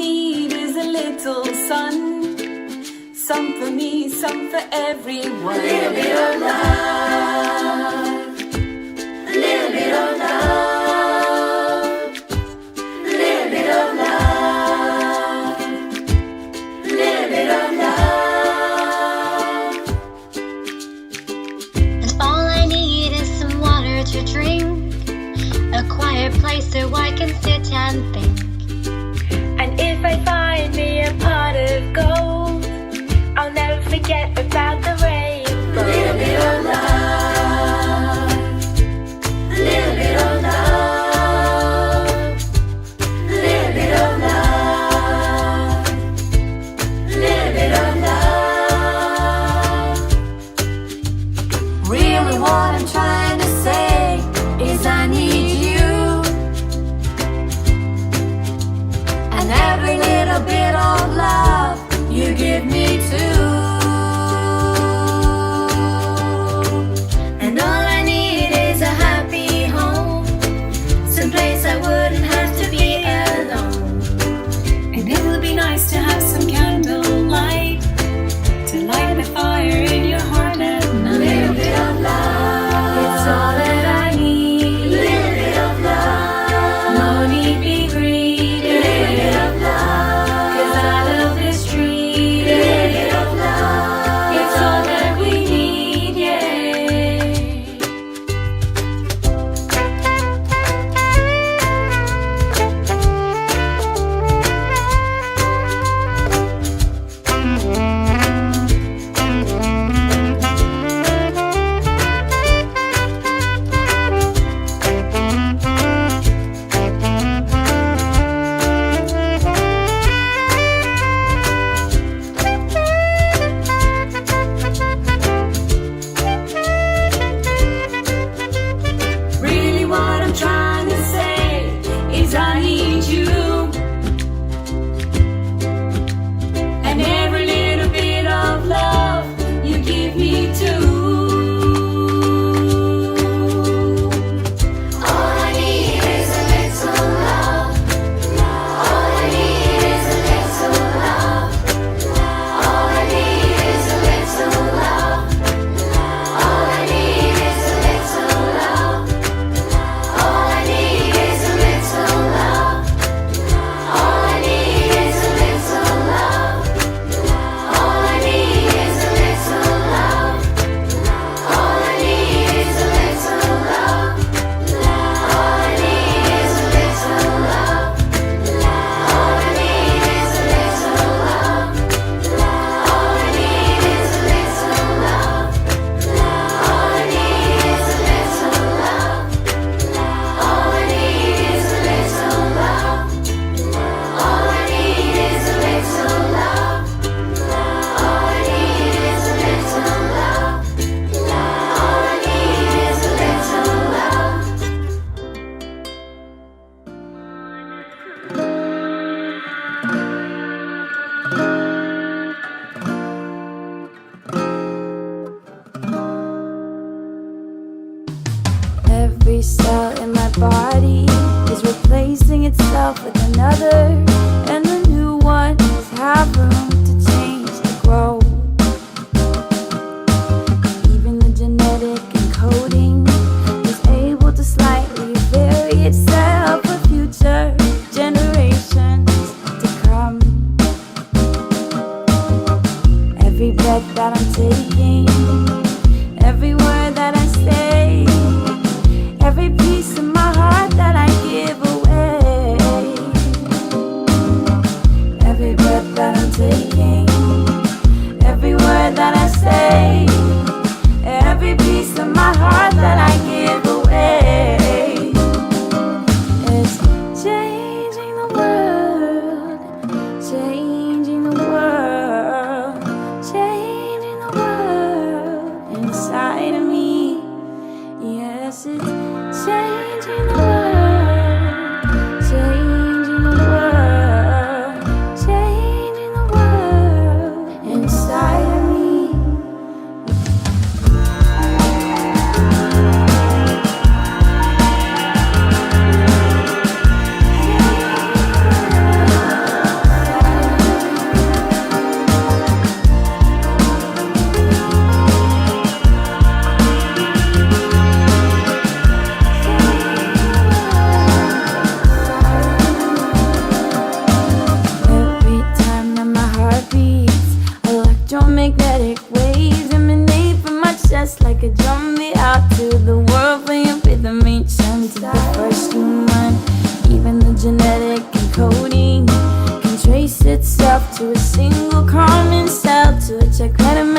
need is a little sun. Some for me, some for everyone. A little bit of love. A little bit of love. A little bit of love. A little bit of love. And all I need is some water to drink, a quiet place so I can sit and think. And if I find me a pot of gold, I'll never forget about the rainbow. A little bit of love. A little bit of love. A little bit of love. A little bit of love. Really what I'm trying to say is I need you. And every little bit of love you give me too. And all I need is a happy home, someplace I wouldn't have to be alone. And it would be nice to have some candlelight to light the fire in your heart at A night. little bit of love. It's all that I A need. little bit of love. No need be greedy, A little bit of love. 'cause I love this tree. A little bit of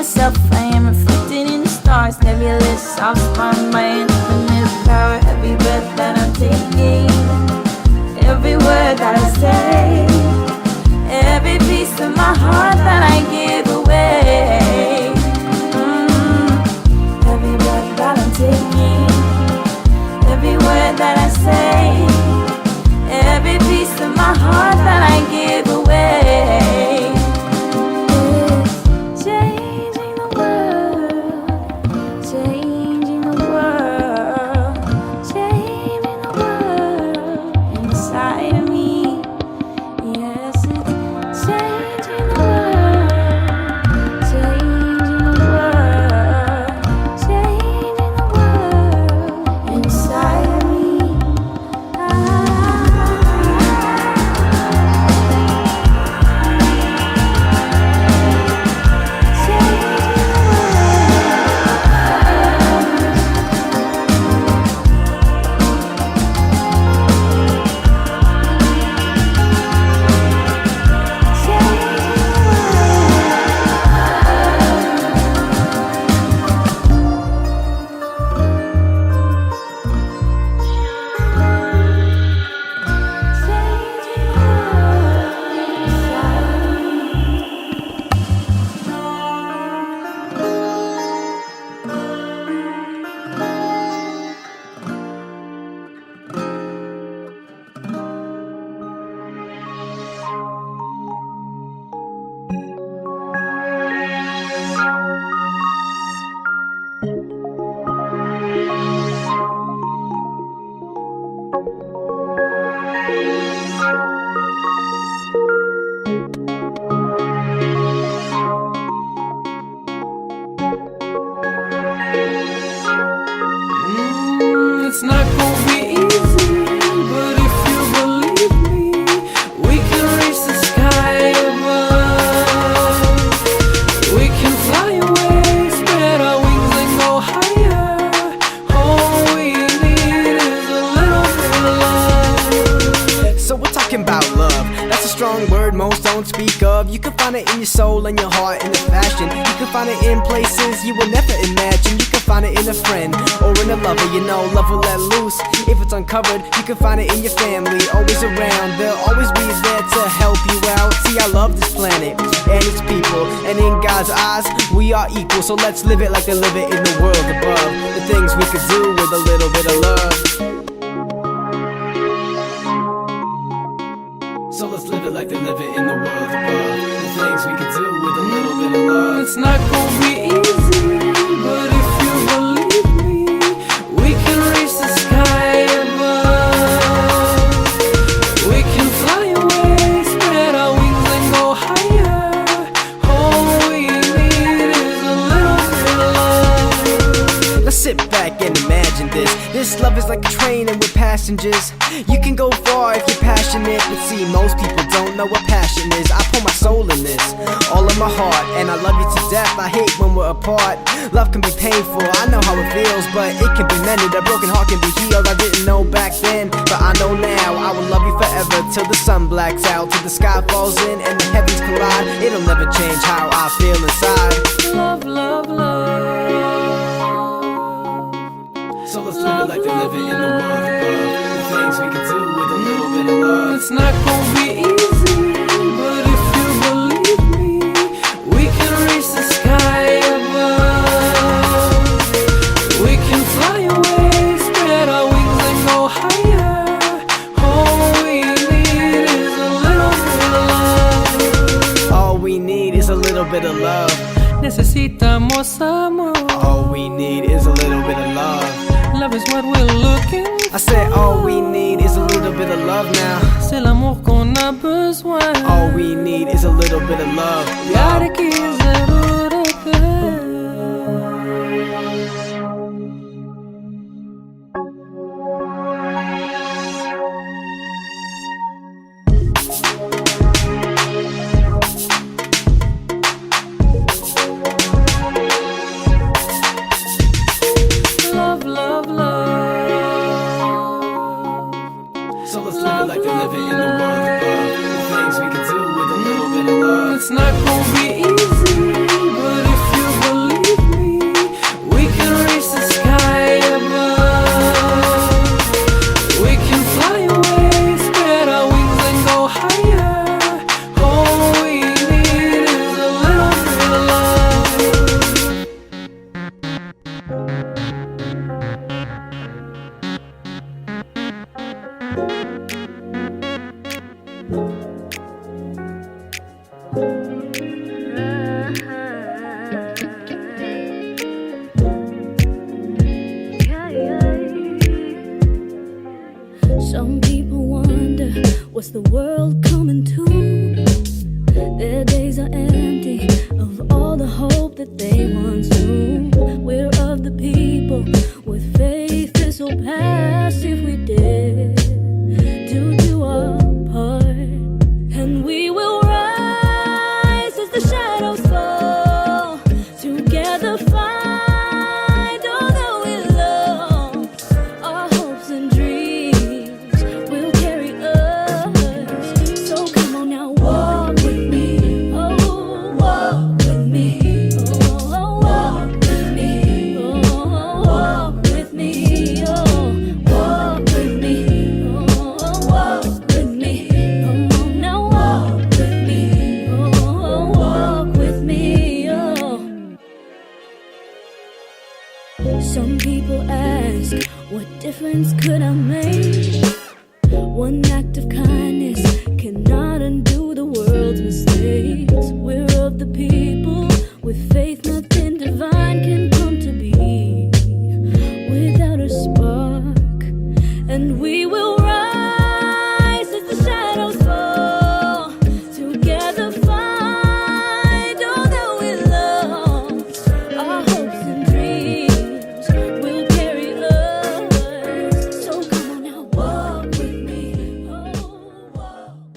myself, I am reflected in the stars. Nebulous, I'll find my infinite power. Every breath that I'm taking, every word that I say, every piece of my heart that I give away. Every breath that I'm taking, every word that I say, every piece of my heart that I give away. It's changing the world, changing the world, changing the world inside of me. Yes, it's changing the world, changing the world, changing the world inside of me. It's not gonna be easy, but if you believe me, we can reach the sky above. We can fly away, spread our wings and go higher. All we need is a little bit of love. So we're talking about love. That's a strong word most don't speak of. You can find it in your soul and your heart in the fashion. You can find it in places you will never imagine. You can find it in a friend or in a lover. You know love will let loose if it's uncovered. You can find it in your family, always around. They'll always be there to help you out. See, I love this planet and its people, and in God's eyes we are equal. So let's live it like they live it in the world above. The things we could do with a little bit of love. So let's live it like they live it in the world above. The things we could do with a little bit of love. It's not gonna be easy, but if you believe me, we can reach the sky above. We can fly away, spread our wings and go higher. All we need is a little bit of love. Let's sit back and imagine this. This love is like a train and with passengers. You can go far if you're passionate, but see, most people don't know what passion is. I pour my soul in this, all of my heart, and I love you to death. I hate when we're apart. Love can be painful, I know how it feels, but it can be mended. A broken heart can be healed. I didn't know back then, but I know now. I will love you forever till the sun blacks out, till the sky falls in and the heavens collide. It'll never change how I feel inside. Love, love, love. So let's live it like they live it in the world above. The things we can do with a little bit of love. It's not gonna be easy, but if you believe me, we can reach the sky above. We can fly away, spread our wings and go higher. All we need is a little bit of love. All we need is a little bit of love. Necesitamos amor. All we need is a little bit of love. Love is what we're looking for. I said all we need is a little bit of love now. C'est l'amour qu'on a besoin. All we need is a little bit of love. Gotta keep zero to love, love, love. So let's live it like they live it in the world above. The things we can do with a little bit of love. It's not gonna be easy, but if you Some people wonder, what's the world coming to? Their days are empty of all the hope that they once knew. We're of the people with faith, this will pass if we dare to do our part. And we will rise as the shadows fall, together find although we lost. Our hopes and dreams will carry us. So come on now, walk with me. Oh, walk with me. Oh, walk with me. Oh, walk with me. Oh, walk with me. Oh, walk with me. Oh, now walk with me. Oh, walk with me. Oh. Some people ask, what difference could I make? One act of kindness cannot undo the world's mistakes. We're of the people with faith, nothing divine can come to be without a spark. And we will rise as the shadows fall, together find although we lost. Our hopes and dreams will carry us. So come on now, walk with me. Oh, walk.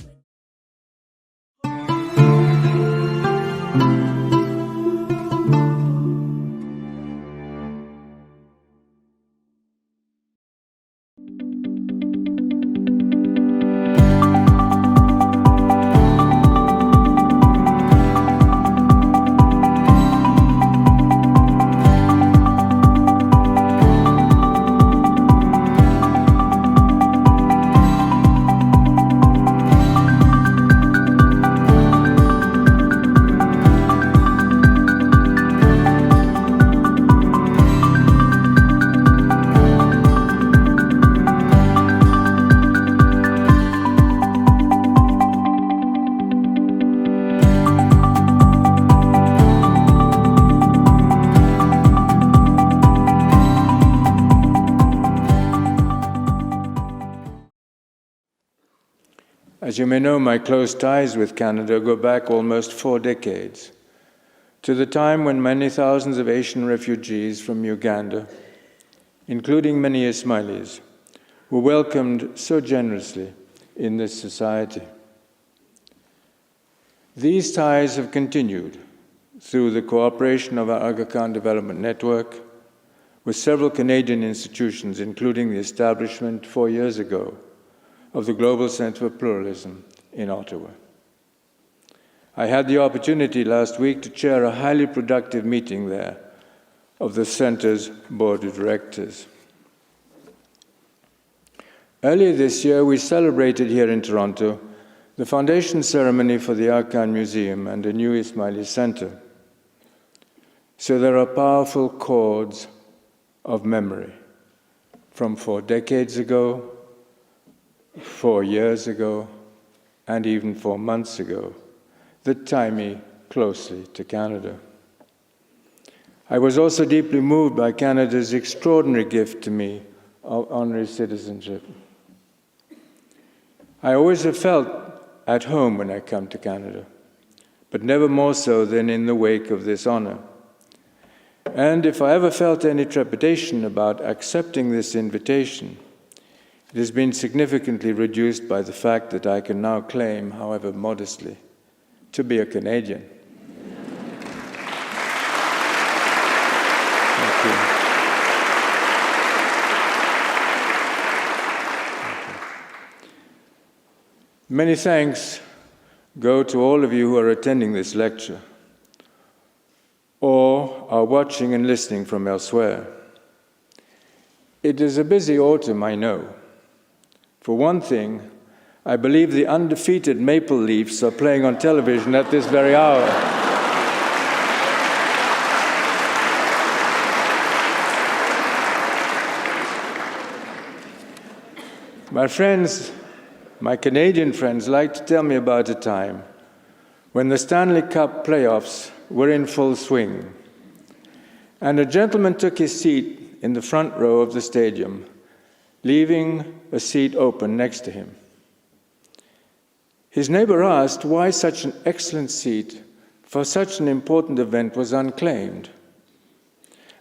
As you may know, my close ties with Canada go back almost 4 decades, to the time when many thousands of Asian refugees from Uganda, including many Ismailis, were welcomed so generously in this society. These ties have continued through the cooperation of our Aga Khan Development Network with several Canadian institutions, including the establishment 4 years ago of the Global Centre for Pluralism in Ottawa. I had the opportunity last week to chair a highly productive meeting there of the Centre's Board of Directors. Earlier this year, we celebrated here in Toronto the foundation ceremony for the Aga Khan Museum and a new Ismaili Centre. So there are powerful chords of memory from 4 decades ago, 4 years ago, and even 4 months ago, that tie me closely to Canada. I was also deeply moved by Canada's extraordinary gift to me of honorary citizenship. I always have felt at home when I come to Canada, but never more so than in the wake of this honor. And if I ever felt any trepidation about accepting this invitation, it has been significantly reduced by the fact that I can now claim, however modestly, to be a Canadian. Thank you. Many thanks go to all of you who are attending this lecture or are watching and listening from elsewhere. It is a busy autumn, I know. For one thing, I believe the undefeated Maple Leafs are playing on television at this very hour. My friends, my Canadian friends like to tell me about a time when the Stanley Cup playoffs were in full swing, and a gentleman took his seat in the front row of the stadium, leaving a seat open next to him. His neighbor asked why such an excellent seat for such an important event was unclaimed,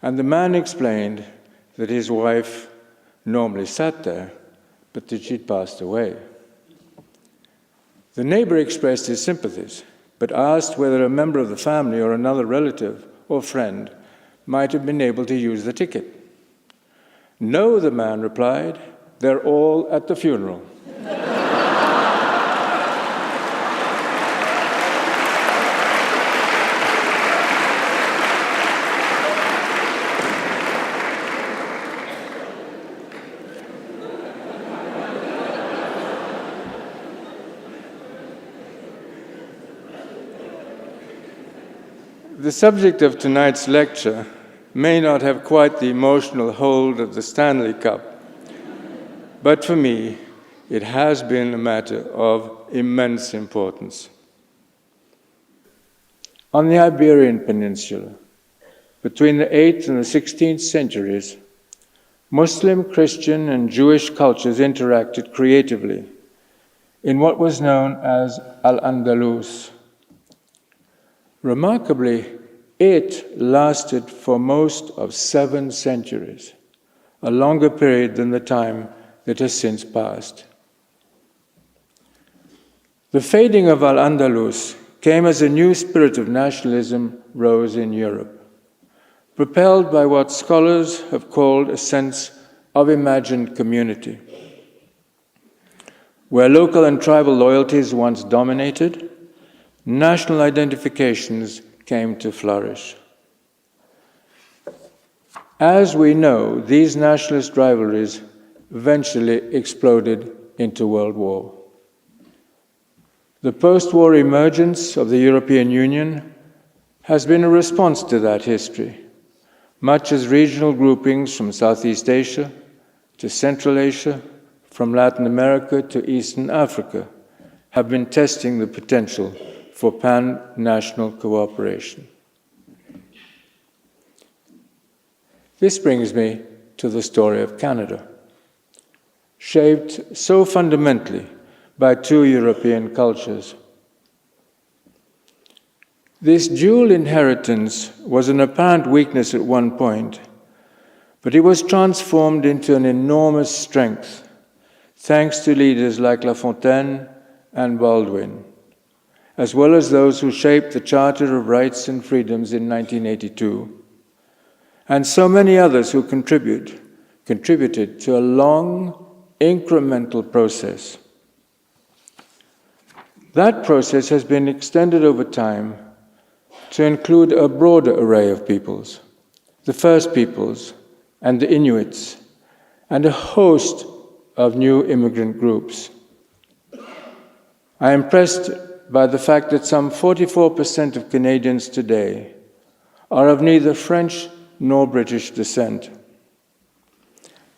and the man explained that his wife normally sat there, but that she'd passed away. The neighbor expressed his sympathies, but asked whether a member of the family or another relative or friend might have been able to use the ticket. No, the man replied, they're all at the funeral. The subject of tonight's lecture may not have quite the emotional hold of the Stanley Cup, but for me, it has been a matter of immense importance. On the Iberian Peninsula, between the 8th and the 16th centuries, Muslim, Christian, and Jewish cultures interacted creatively in what was known as Al-Andalus. Remarkably, it lasted for most of 7 centuries, a longer period than the time that has since passed. The fading of Al-Andalus came as a new spirit of nationalism rose in Europe, propelled by what scholars have called a sense of imagined community. Where local and tribal loyalties once dominated, national identifications came to flourish. As we know, these nationalist rivalries eventually exploded into World War. The post-war emergence of the European Union has been a response to that history, much as regional groupings from Southeast Asia to Central Asia, from Latin America to Eastern Africa, have been testing the potential for pan-national cooperation. This brings me to the story of Canada, shaped so fundamentally by 2 European cultures. This dual inheritance was an apparent weakness at one point, but it was transformed into an enormous strength, thanks to leaders like La Fontaine and Baldwin, as well as those who shaped the Charter of Rights and Freedoms in 1982, and so many others who contributed to a long, incremental process. That process has been extended over time to include a broader array of peoples, the First Peoples and the Inuits, and a host of new immigrant groups. I am impressed by the fact that some 44% of Canadians today are of neither French nor British descent.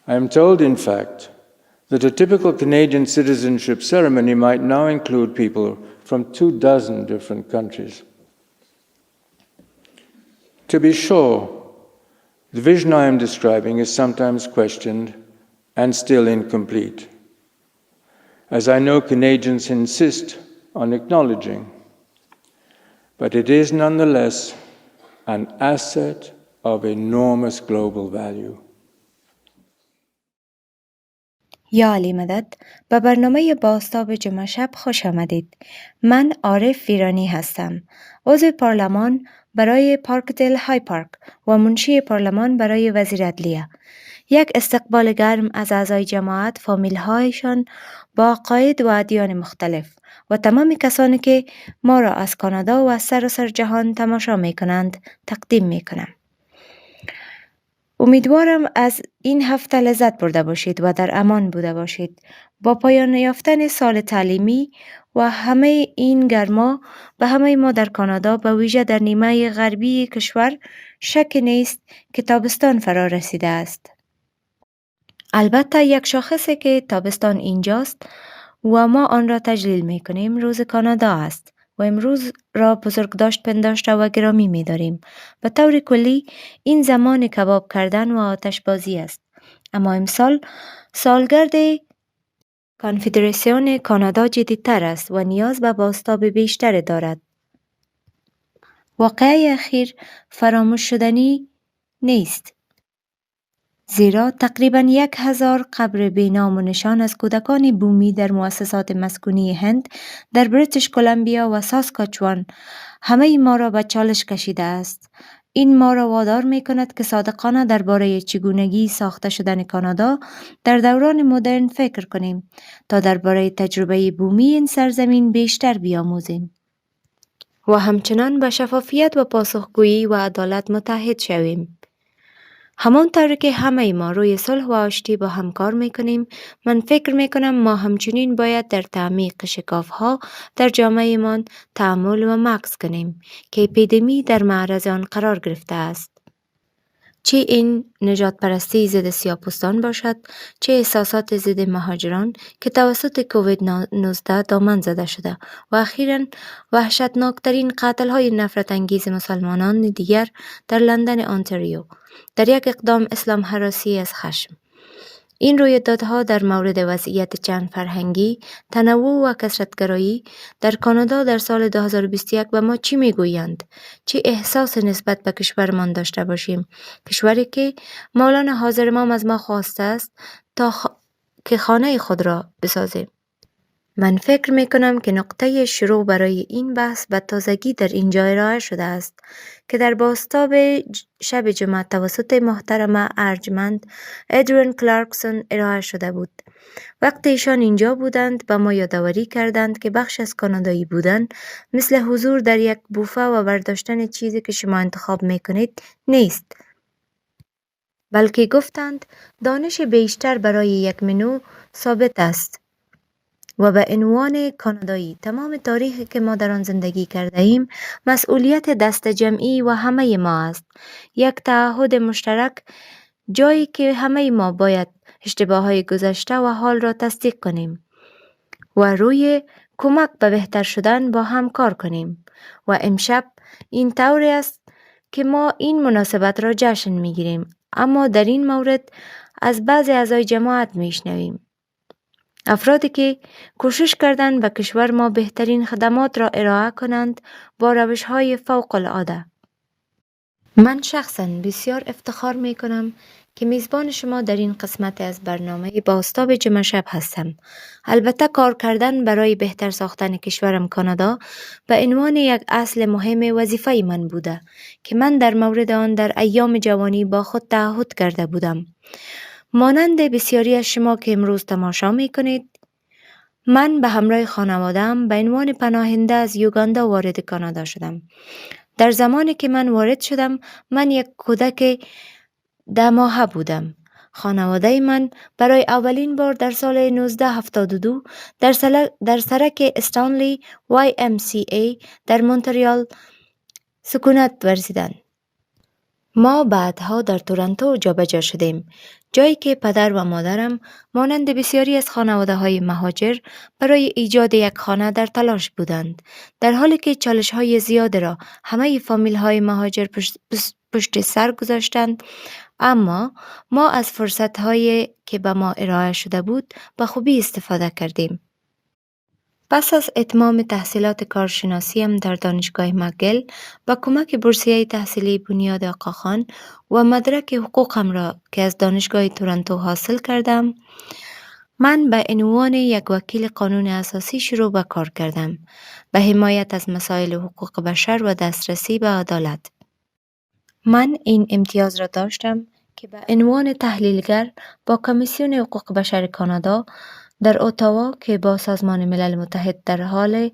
I am told, in fact, that a typical Canadian citizenship ceremony might now include people from 24 different countries. To be sure, the vision I am describing is sometimes questioned and still incomplete, as I know Canadians insist on acknowledging, but it is nonetheless an asset of enormous global value. یا علی مدد به برنامه بازتاب جمعه شب خوش آمدید. من عارف ویرانی هستم، عضو پارلمان برای پارکدل های پارک و منشی پارلمان برای وزیر عدلیه. یک استقبال گرم از اعضای جماعت، فامیل هایشان با عقاید و ادیان مختلف و تمام کسانی که ما را از کانادا و از سراسر جهان تماشا می کنند تقدیم می کنم. امیدوارم از این هفته لذت برده باشید و در امان بوده باشید. با پایان یافتن سال تعلیمی و همه این گرما به همه ما در کانادا، به ویژه در نیمه غربی کشور، شک نیست که تابستان فرا رسیده است. البته یک شاخصه که تابستان اینجاست و ما آن را تجلیل می کنیم روز کانادا است و امروز را بزرگداشت پنداشته و گرامی می داریم. به طور کلی این زمان کباب کردن و آتشبازی است. اما امسال سالگرد کنفدراسیون کانادا جدیدتر است و نیاز به بازتاب بیشتر دارد. واقعه اخیر فراموش شدنی نیست. زیرا تقریباً 1000 قبر بی‌نام و نشان از کودکان بومی در مؤسسات مسکونی هند در بریتیش کلمبیا و ساسکاچوان همه ما را به چالش کشیده است. این ما را وادار می کند که صادقانه درباره چگونگی ساخته شدن کانادا در دوران مدرن فکر کنیم تا درباره تجربه بومی این سرزمین بیشتر بیاموزیم و همچنان به شفافیت و پاسخگویی و عدالت متحد شویم. همانطور که همه ما روی صلح و آشتی با هم کار میکنیم، من فکر میکنم ما همچنین باید در تعمیق شکافها در جامعه من تأمل و مکث کنیم که اپیدمی در معرض آن قرار گرفته است. چه این نجات پرستی ضد سیاه‌پوستان باشد، چه احساسات ضد مهاجران که توسط کووید 19 دامن زده شده و اخیراً وحشتناکترین قتل‌های نفرت انگیز مسلمانان دیگر در لندن آنتاریو در یک اقدام اسلام هراسی از خشم. این رویدادها در مورد وضعیت چند فرهنگی، تنوع و کثرت‌گرایی در کانادا در سال 2021 به ما چی میگویند؟ چه احساس نسبت به کشورمان داشته باشیم؟ کشوری که مولانا حاضر امام از ما خواسته است تا که خانه خود را بسازیم. من فکر میکنم که نقطه شروع برای این بحث به تازگی در اینجا ارائه شده است که در بازتاب شب جمعه توسط محترمه ارجمند ادریان کلارکسون ارائه شده بود. وقتی ایشان اینجا بودند به ما یادآوری کردند که بخش از کانادایی بودن مثل حضور در یک بوفه و برداشتن چیزی که شما انتخاب میکنید نیست، بلکه گفتند دانش بیشتر برای یک منو ثابت است و به عنوان کانادایی تمام تاریخی که ما در آن زندگی کرده ایم مسئولیت دست جمعی و همه ما است. یک تعهد مشترک، جایی که همه ما باید اشتباههای گذشته و حال را تصدیق کنیم و روی کمک به بهتر شدن با هم کار کنیم. و امشب این طوری است که ما این مناسبت را جشن میگیریم، اما در این مورد از بعضی اعضای جماعت میشنویم. افرادی که کوشش کردند به کشور ما بهترین خدمات را ارائه کنند با روش‌های فوق العاده. من شخصاً بسیار افتخار می کنم که میزبان شما در این قسمت از برنامه بازتاب جمعه شب هستم. البته کار کردن برای بهتر ساختن کشورم کانادا به عنوان یک اصل مهم وظیفه من بوده که من در مورد آن در ایام جوانی با خود تعهد کرده بودم. مانند بسیاری از شما که امروز تماشا می کنید، من به همراه خانواده‌ام به عنوان پناهنده از یوگاندا وارد کانادا شدم. در زمانی که من وارد شدم، من یک کودک 10 ماهه بودم. خانواده من برای اولین بار در سال 1972 در سرک استانلی YMCA در مونتریال سکونت ورزیدند. ما بعدها در تورنتو جابجا شدیم، جایی که پدر و مادرم مانند بسیاری از خانواده‌های مهاجر برای ایجاد یک خانه در تلاش بودند، در حالی که چالش‌های زیاد را همه فامیل‌های مهاجر پشت سر گذاشتند. اما ما از فرصت‌هایی که به ما ارائه شده بود به خوبی استفاده کردیم. پس از اتمام تحصیلات کارشناسیم در دانشگاه مکگیل با کمک بورسیه تحصیلی بنیاد آقاخان و مدرک حقوقم را که از دانشگاه تورنتو حاصل کردم، من به عنوان یک وکیل قانون اساسی شروع به کار کردم به حمایت از مسائل حقوق بشر و دسترسی به عدالت. من این امتیاز را داشتم که به عنوان تحلیلگر با کمیسیون حقوق بشر کانادا در اتاوا که با سازمان ملل متحد در حال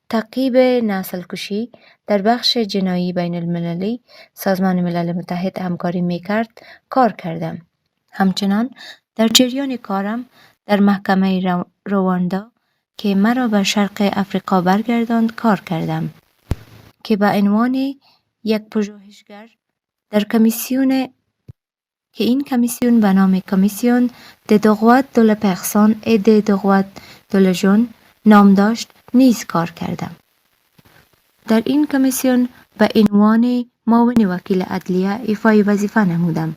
تعقیب نسل کشی در بخش جنایی بین المللی سازمان ملل متحد همکاری میکرد کار کردم. همچنان در جریان کارم در محکمه رواندا که مرا به شرق افریقا برگرداند کار کردم که به عنوان یک پژوهشگر در کمیسیون که این کمیسیون به نام کمیسیون de droits de la personne et des droits دولژون نام داشت نیز کار کردم. در این کمیسیون به عنوان معاون وکیل عدلیه ایفای وظیفه نمودم.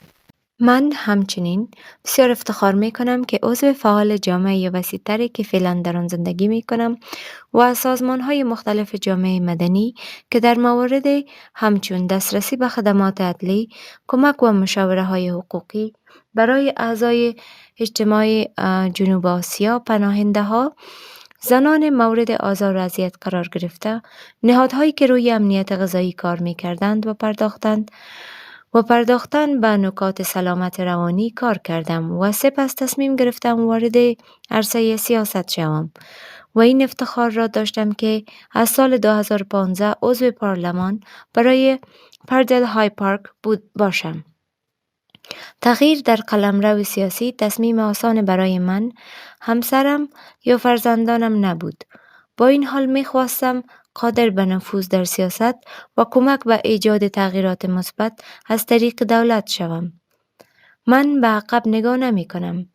من همچنین بسیار افتخار می کنم که عضو فعال جامعه وسیع‌تری که فعلا در آن زندگی می کنم و سازمان‌های مختلف جامعه مدنی که در موارد همچون دسترسی به خدمات عدلی، کمک و مشاوره حقوقی برای اعضای اجتماع جنوب آسیا، پناهنده ها، زنان مورد آزار و اذیت قرار گرفته، نهادهایی که روی امنیت غذایی کار می کردند و پرداختن به نکات سلامت روانی کار کردم و سپس تصمیم گرفتم وارد عرصه سیاست شوم و این افتخار را داشتم که از سال 2015 عضو پارلمان برای پردل های پارک باشم. تغییر در قلمرو سیاسی تصمیم آسان برای من، همسرم یا فرزندانم نبود. با این حال می‌خواستم قادر به نفوذ در سیاست و کمک به ایجاد تغییرات مثبت از طریق دولت شوم. من به عقب نگاه نمی کنم.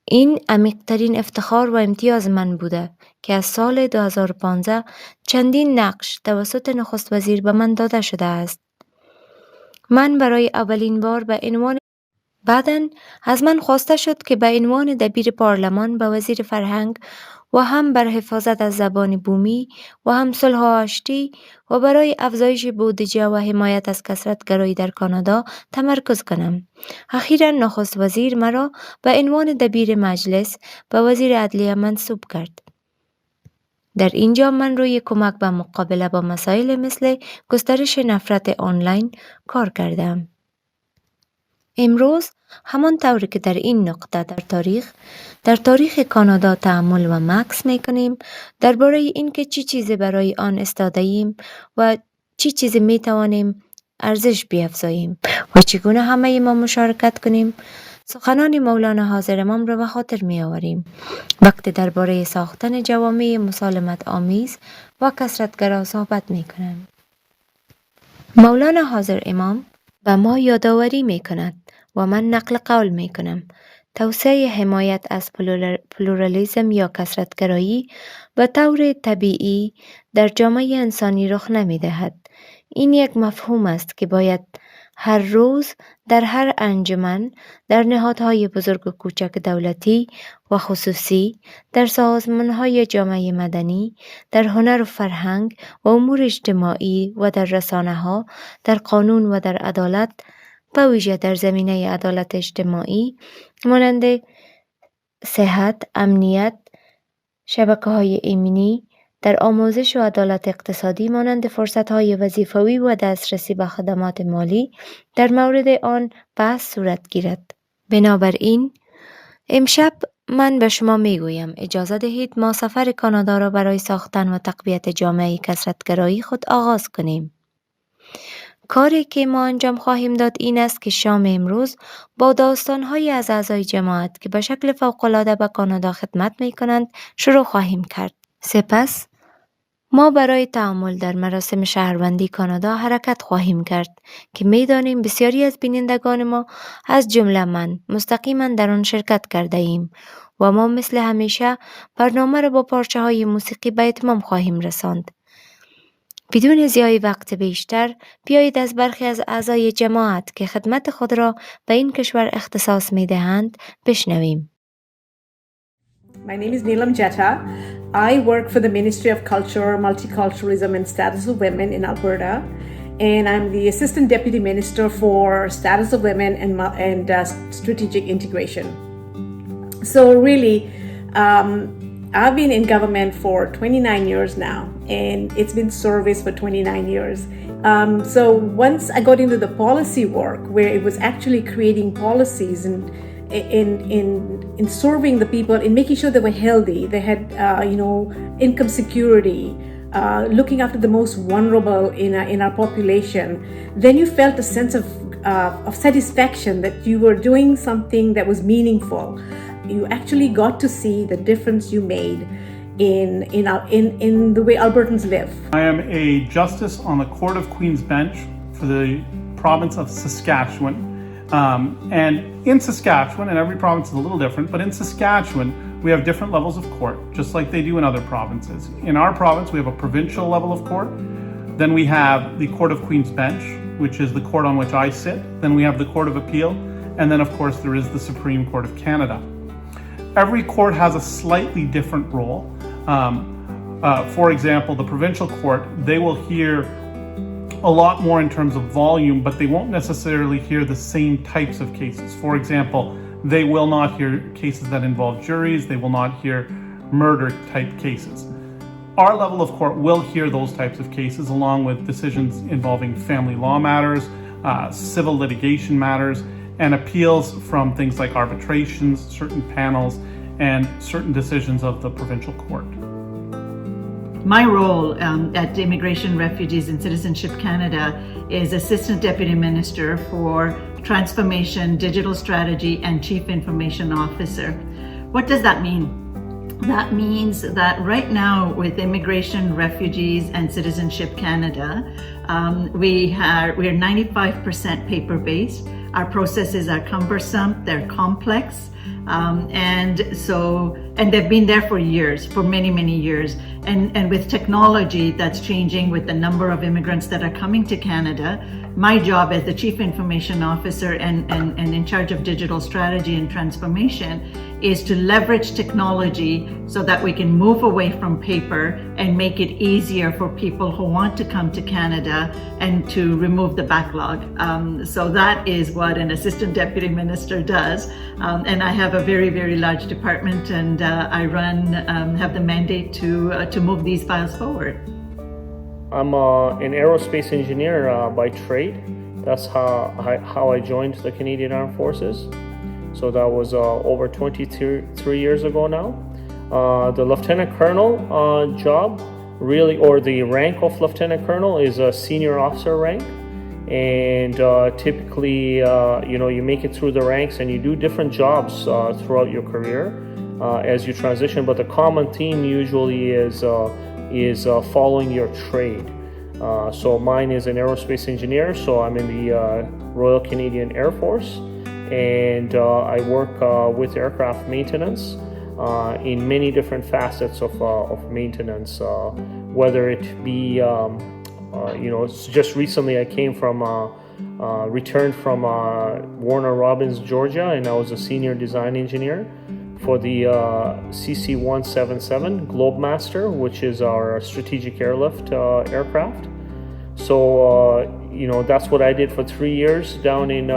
این عمیق‌ترین افتخار و امتیاز من بوده که از سال 2015 چندین نقش توسط نخست وزیر به من داده شده است. من برای اولین بار بعداً از من خواسته شد که به عنوان دبیر پارلمان به وزیر فرهنگ و هم بر حفاظت از زبان بومی و هم صلح و آشتی و برای افزایش بودجه و حمایت از کثرت‌گرایی در کانادا تمرکز کنم. اخیراً نخست وزیر مرا به عنوان دبیر مجلس به وزیر عدلیه منصوب کرد. در اینجا من روی کمک به مقابله با مسائل مثل گسترش نفرت آنلاین کار کردم. امروز همان طوری که در این نقطه در تاریخ کانادا تأمل و مکث می‌کنیم درباره اینکه چی چیزی برای آن استاده‌ایم و چی چیزی می‌توانیم ارزش بیفزاییم و چگونه همه ما مشارکت کنیم، سخنان مولانا حاضر امام را به خاطر می‌آوریم وقتی درباره ساختن جوامع مسالمت آمیز و کثرت‌گرا صحبت می‌کنند. مولانا حاضر امام به ما یادآوری می‌کند و من نقل قول می کنم. توسعه حمایت از پلورالیسم یا کثرت‌گرایی به طور طبیعی در جامعه انسانی رخ نمی دهد. این یک مفهوم است که باید هر روز در هر انجمن، در نهادهای بزرگ و کوچک دولتی و خصوصی، در سازمانهای جامعه مدنی، در هنر و فرهنگ و امور اجتماعی و در رسانه‌ها، در قانون و در عدالت، به ویژه در زمینه عدالت اجتماعی مانند صحت، امنیت، شبکه‌های ایمنی، در آموزش و عدالت اقتصادی مانند فرصت‌های وظیفوی و دسترسی به خدمات مالی در مورد آن بحث صورت گیرد. بنابراین امشب من به شما میگویم اجازه دهید ما سفر کانادا را برای ساختن و تقویت جامعه کثرت‌گرایی خود آغاز کنیم. کاری که ما انجام خواهیم داد این است که شام امروز با داستان‌هایی از اعضای جماعت که به شکل فوق‌العاده به کانادا خدمت می‌کنند شروع خواهیم کرد. سپس ما برای تأمل در مراسم شهروندی کانادا حرکت خواهیم کرد که می‌دانیم بسیاری از بینندگان ما از جمله من مستقیما در آن شرکت کرده ایم و ما مثل همیشه برنامه را با پارچه‌های موسیقی به اتمام خواهیم رساند. بدون ضیاع وقت بیشتر بیایید از برخی از اعضای جماعت که خدمت خود را به این کشور اختصاص می‌دهند بشنویم. My name is Neelam Jetta. I work for the Ministry of Culture, Multiculturalism and Status of Women in Alberta, and I'm the Assistant Deputy Minister for Status of Women and Strategic Integration. So really, I've been in government for 29 years now, and it's been service for 29 years. So once I got into the policy work, where it was actually creating policies and in serving the people, in making sure they were healthy, they had income security, looking after the most vulnerable in our population, then you felt a sense of satisfaction that you were doing something that was meaningful. You actually got to see the difference you made in the way Albertans live. I am a justice on the Court of Queen's Bench for the province of Saskatchewan. And in Saskatchewan, and every province is a little different, but in Saskatchewan, we have different levels of court, just like they do in other provinces. In our province, we have a provincial level of court. Then we have the Court of Queen's Bench, which is the court on which I sit. Then we have the Court of Appeal. And then, of course, there is the Supreme Court of Canada. Every court has a slightly different role. For example, the provincial court, they will hear a lot more in terms of volume, but they won't necessarily hear the same types of cases. For example, they will not hear cases that involve juries. They will not hear murder type cases. Our level of court will hear those types of cases along with decisions involving family law matters, civil litigation matters, and appeals from things like arbitrations, certain panels, and certain decisions of the provincial court. My role at Immigration, Refugees and Citizenship Canada is Assistant Deputy Minister for Transformation, Digital Strategy and Chief Information Officer. What does that mean? That means that right now with Immigration, Refugees and Citizenship Canada, we are 95% paper-based. Our processes are cumbersome, they're complex, and they've been there for years, for many, many years. And with technology that's changing, with the number of immigrants that are coming to Canada, my job as the Chief Information Officer and in charge of digital strategy and transformation is to leverage technology so that we can move away from paper and make it easier for people who want to come to Canada and to remove the backlog. So that is what an Assistant Deputy Minister does. And I have a very, very large department, and I have the mandate to move these files forward. I'm an aerospace engineer by trade. That's how I joined the Canadian Armed Forces. So that was over 23 years ago now. The Lieutenant Colonel job, really, or the rank of Lieutenant Colonel, is a senior officer rank. And typically, you make it through the ranks and you do different jobs throughout your career as you transition. But the common theme usually is following your trade. So mine is an aerospace engineer, so I'm in the Royal Canadian Air Force, and I work with aircraft maintenance in many different facets of maintenance, whether it be, just recently I returned from Warner Robins, Georgia, and I was a senior design engineer for the CC-177 Globemaster, which is our strategic airlift aircraft. So, that's what I did for 3 years down in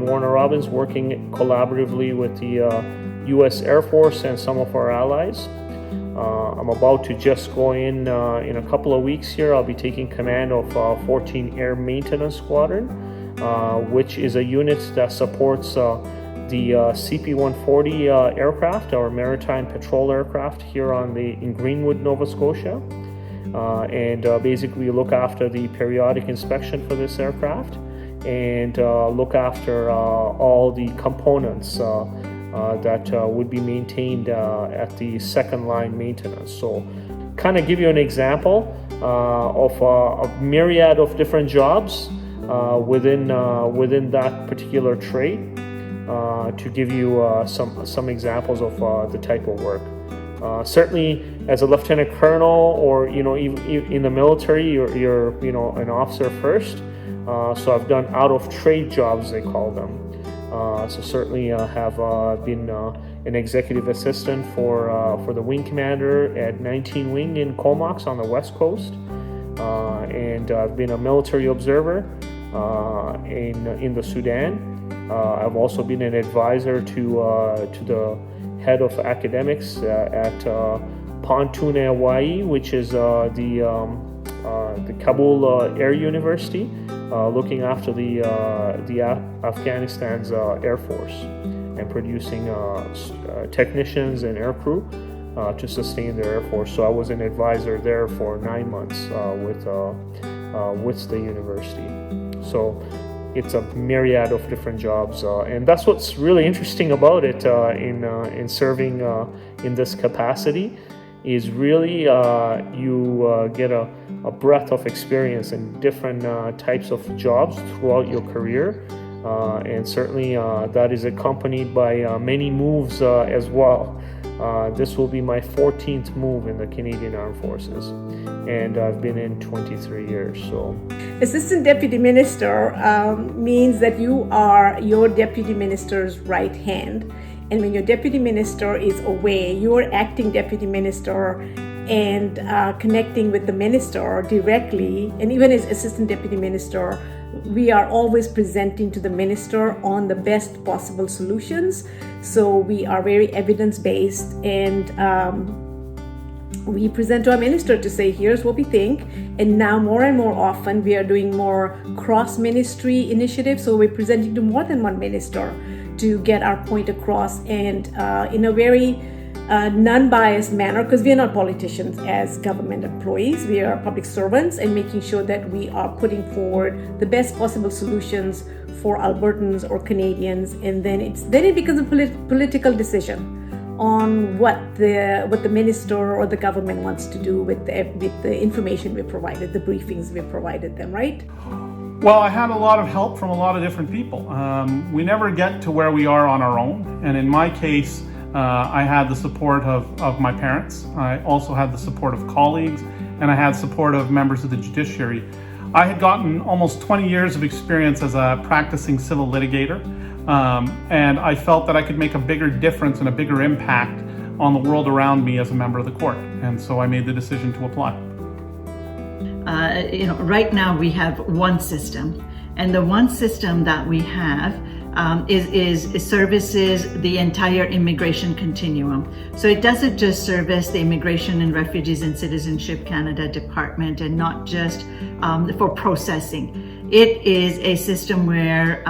Warner Robins, working collaboratively with the U.S. Air Force and some of our allies. I'm about to just go in a couple of weeks here. I'll be taking command of 14 Air Maintenance Squadron, which is a unit that supports the CP-140 aircraft, our maritime patrol aircraft here in Greenwood, Nova Scotia. And basically look after the periodic inspection for this aircraft and look after all the components that would be maintained at the second line maintenance. So kind of give you an example of a myriad of different jobs within that particular trade, to give you some examples of the type of work. Certainly, as a lieutenant colonel, or even in the military, you're an officer first. So I've done out of trade jobs, they call them. So certainly have been an executive assistant for the wing commander at 19 Wing in Comox on the West Coast, and I've been a military observer in the Sudan. I've also been an advisor to the head of academics at Pontoon, Hawaii, which is the Kabul Air University, looking after the Afghanistan's Air Force and producing technicians and aircrew to sustain their Air Force. So I was an advisor there for 9 months with the university. So it's a myriad of different jobs, and that's what's really interesting about it in serving in this capacity, is really you get a breadth of experience in different types of jobs throughout your career, and certainly that is accompanied by many moves as well. This will be my 14th move in the Canadian Armed Forces, and I've been in 23 years. So, Assistant Deputy Minister means that you are your Deputy Minister's right hand. And when your Deputy Minister is away, you're acting Deputy Minister and connecting with the Minister directly. And even as Assistant Deputy Minister, we are always presenting to the Minister on the best possible solutions. So we are very evidence-based, and we present to our Minister to say, here's what we think. And now more and more often, we are doing more cross-ministry initiatives. So we're presenting to more than one Minister to get our point across, and in a very non-biased manner, because we are not politicians as government employees. We are public servants, and making sure that we are putting forward the best possible solutions for Albertans or Canadians, and then it becomes a political decision on what the minister or the government wants to do with the information we provided, the briefings we provided them, right? Well, I had a lot of help from a lot of different people. We never get to where we are on our own, and in my case, I had the support of my parents. I also had the support of colleagues, and I had support of members of the judiciary. I had gotten almost 20 years of experience as a practicing civil litigator, and I felt that I could make a bigger difference and a bigger impact on the world around me as a member of the court, and so I made the decision to apply. Right now we have one system, and the one system that we have is services the entire immigration continuum. So it doesn't just service the Immigration and Refugees and Citizenship Canada department, and not just for processing. It is a system where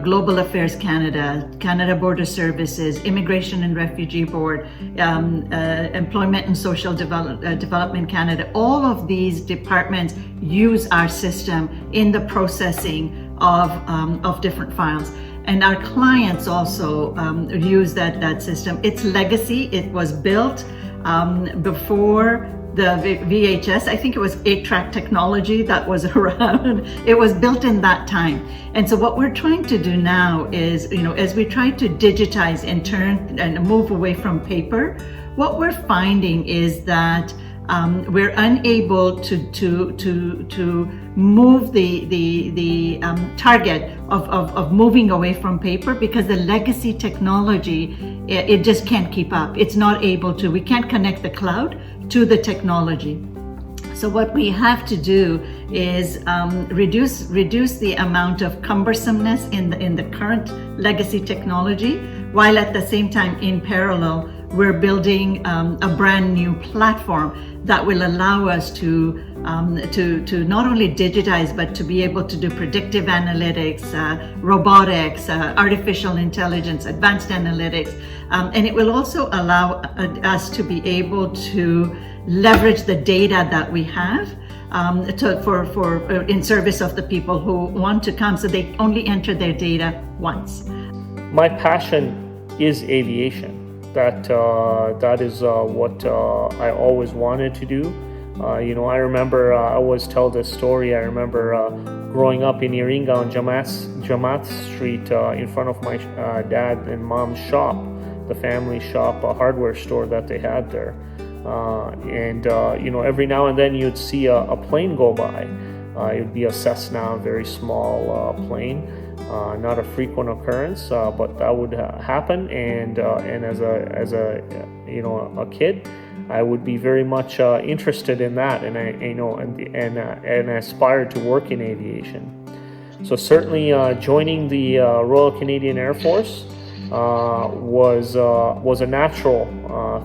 Global Affairs Canada, Canada Border Services, Immigration and Refugee Board, Employment and Social Development Canada, all of these departments use our system in the processing of different files. And our clients also use that system. It's legacy. It was built before the VHS. I think it was 8-track technology that was around. It was built in that time. And so what we're trying to do now is, as we try to digitize and turn and move away from paper, what we're finding is that we're unable to move the target of moving away from paper, because the legacy technology, it just can't keep up. It's not able to. We can't connect the cloud to the technology. So what we have to do is reduce the amount of cumbersomeness in the current legacy technology, while at the same time, in parallel, we're building a brand new platform that will allow us to not only digitize, but to be able to do predictive analytics, robotics, artificial intelligence, advanced analytics, and it will also allow us to be able to leverage the data that we have for in service of the people who want to come, so they only enter their data once. my passion is aviation. That is what I always wanted to do. I remember I always tell this story. I remember growing up in Iringa on Jamaat Street in front of my dad and mom's shop, the family shop, a hardware store that they had there. Every now and then you'd see a plane go by. It would be a Cessna, a very small plane. Not a frequent occurrence, but that would happen. And as a kid, I would be very much interested in that, and I aspired to work in aviation. So certainly, joining the Royal Canadian Air Force was a natural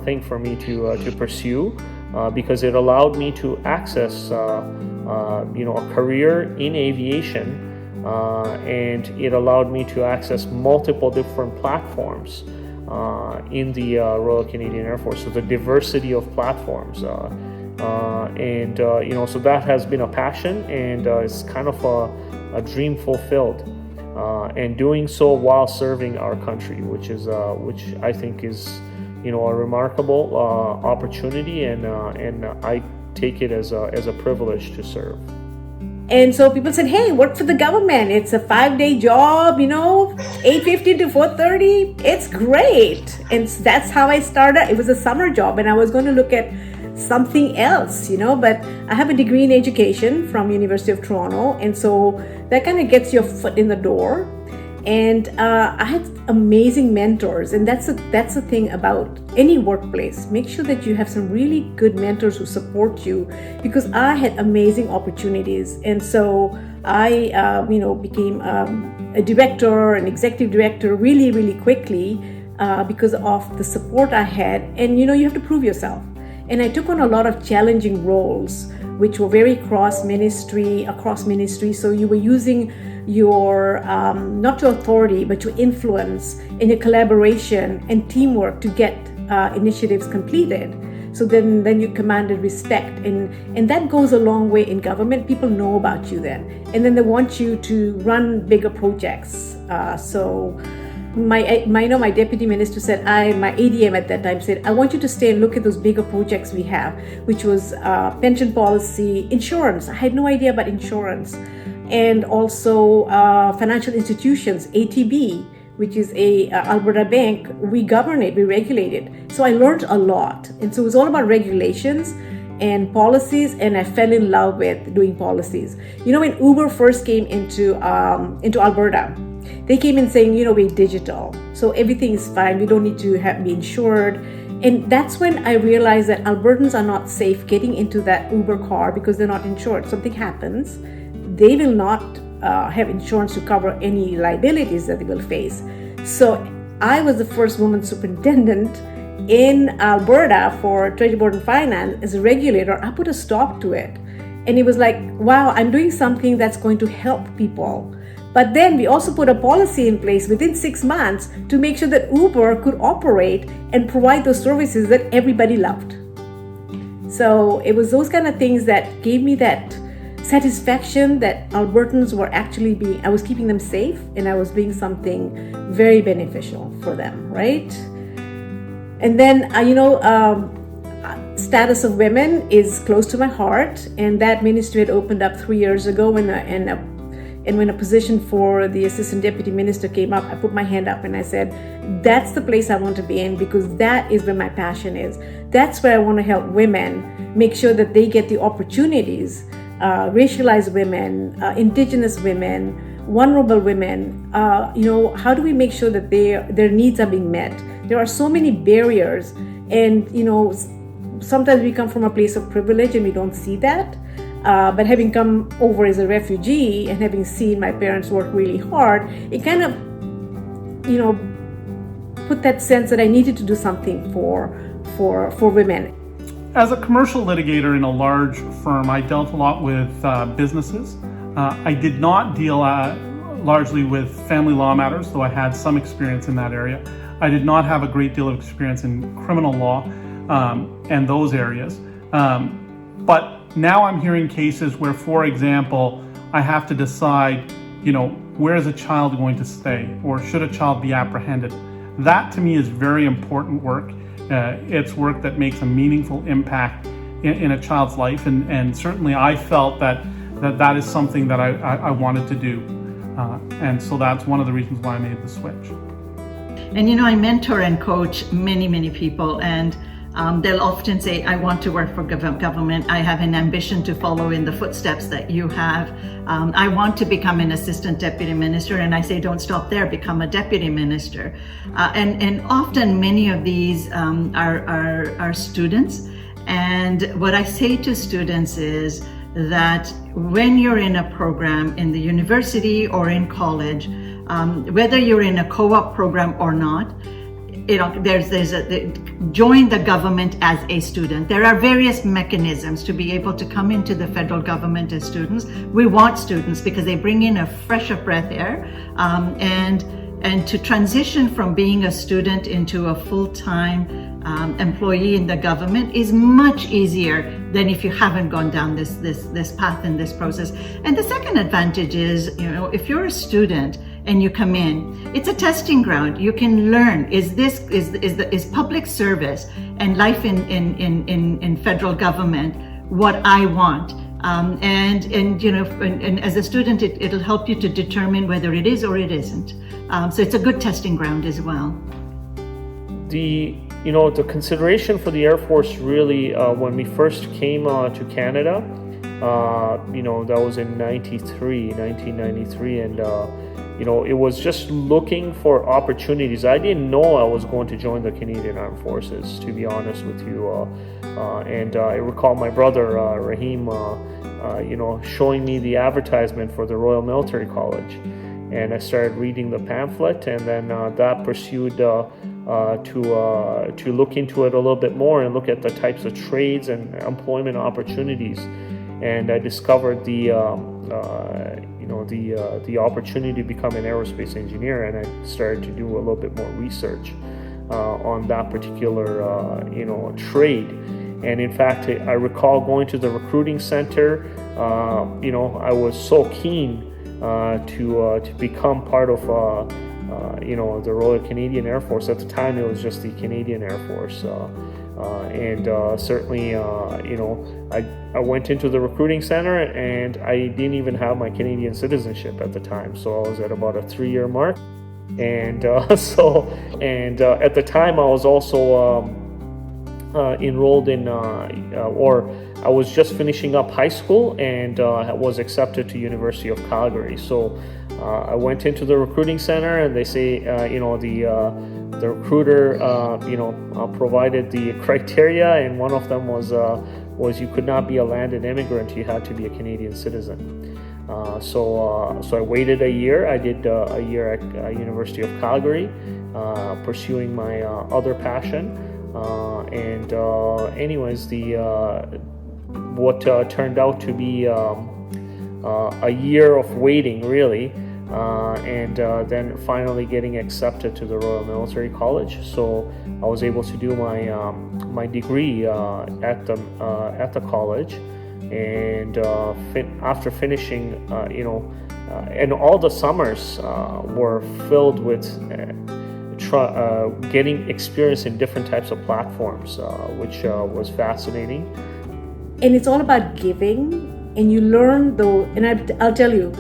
thing for me to pursue, because it allowed me to access a career in aviation. And it allowed me to access multiple different platforms in the Royal Canadian Air Force, so the diversity of platforms. So that has been a passion, and it's kind of a dream fulfilled. And doing so while serving our country, which I think is, a remarkable opportunity, and I take it as a privilege to serve. And so people said, hey, work for the government. It's a 5-day job, 8:50 to 4:30. It's great. And that's how I started. It was a summer job and I was going to look at something else, but I have a degree in education from University of Toronto. And so that kind of gets your foot in the door. And I had amazing mentors, and that's the thing about any workplace. Make sure that you have some really good mentors who support you, because I had amazing opportunities. And so I, became a director, an executive director really, really quickly because of the support I had. And you have to prove yourself. And I took on a lot of challenging roles, which were very across ministry. So you were using your, not your authority, but your influence and your collaboration and teamwork to get initiatives completed. So then you commanded respect. And that goes a long way in government. People know about you then. And then they want you to run bigger projects. My deputy minister said, my ADM at that time said, I want you to stay and look at those bigger projects we have, which was pension policy, insurance. I had no idea about insurance. And also financial institutions, ATB, which is a Alberta bank. We govern it, we regulate it. So I learned a lot. And so it was all about regulations and policies, and I fell in love with doing policies. When Uber first came into Alberta, they came in saying, we're digital, so everything is fine. We don't need to be insured. And that's when I realized that Albertans are not safe getting into that Uber car because they're not insured. Something happens, they will not have insurance to cover any liabilities that they will face. So I was the first woman superintendent in Alberta for Treasury Board and Finance as a regulator. I put a stop to it. And it was like, wow, I'm doing something that's going to help people. But then we also put a policy in place within 6 months to make sure that Uber could operate and provide those services that everybody loved. So it was those kind of things that gave me that satisfaction that Albertans were actually I was keeping them safe and I was doing something very beneficial for them, right? And then, status of women is close to my heart, and that ministry had opened up 3 years ago and when a position for the assistant deputy minister came up, I put my hand up and I said, that's the place I want to be in, because that is where my passion is. That's where I want to help women, make sure that they get the opportunities, racialized women, indigenous women, vulnerable women. How do we make sure that their needs are being met? There are so many barriers, and sometimes we come from a place of privilege and we don't see that. But having come over as a refugee and having seen my parents work really hard, it kind of, put that sense that I needed to do something for women. As a commercial litigator in a large firm, I dealt a lot with businesses. I did not deal largely with family law matters, though I had some experience in that area. I did not have a great deal of experience in criminal law and those areas. But now I'm hearing cases where, for example, I have to decide, where is a child going to stay, or should a child be apprehended? That to me is very important work. It's work that makes a meaningful impact in a child's life, and certainly I felt that is something that I wanted to do. And so that's one of the reasons why I made the switch. And I mentor and coach many people, and they'll often say, I want to work for government. I have an ambition to follow in the footsteps that you have. I want to become an assistant deputy minister. And I say, don't stop there, become a deputy minister. And often many of these are students. And what I say to students is that when you're in a program in the university or in college, whether you're in a co-op program or not, join the government as a student. There are various mechanisms to be able to come into the federal government as students. We want students because they bring in a fresher breath air, and to transition from being a student into a full-time employee in the government is much easier than if you haven't gone down this path in this process. And the second advantage is, if you're a student and you come in, it's a testing ground. You can learn, is public service and life in federal government what I want? And as a student, it'll help you to determine whether it is or it isn't. So it's a good testing ground as well. The consideration for the Air Force really, when we first came to Canada, that was in 1993, and it was just looking for opportunities. I didn't know I was going to join the Canadian Armed Forces, to be honest with you. And I recall my brother Rahim, showing me the advertisement for the Royal Military College, and I started reading the pamphlet, and then that pursued to look into it a little bit more and look at the types of trades and employment opportunities. And I discovered the opportunity to become an aerospace engineer, and I started to do a little bit more research on that particular trade. And in fact, I recall going to the recruiting center. I was so keen to become part of the Royal Canadian Air Force. At the time, it was just the Canadian Air Force. Certainly, I went into the recruiting center, and I didn't even have my Canadian citizenship at the time. So I was at about a 3-year mark. And at the time, I was also enrolled in, or I was just finishing up high school and was accepted to University of Calgary. So I went into the recruiting center, and they say, the recruiter, provided the criteria, and one of them was you could not be a landed immigrant; you had to be a Canadian citizen. So I waited a year. I did a year at University of Calgary, pursuing my other passion. Anyways, what turned out to be a year of waiting, really. Then finally getting accepted to the Royal Military College. So I was able to do my degree at the college, and after finishing, and all the summers were filled with getting experience in different types of platforms, which was fascinating. And it's all about giving, and you learn though. And I'll tell you,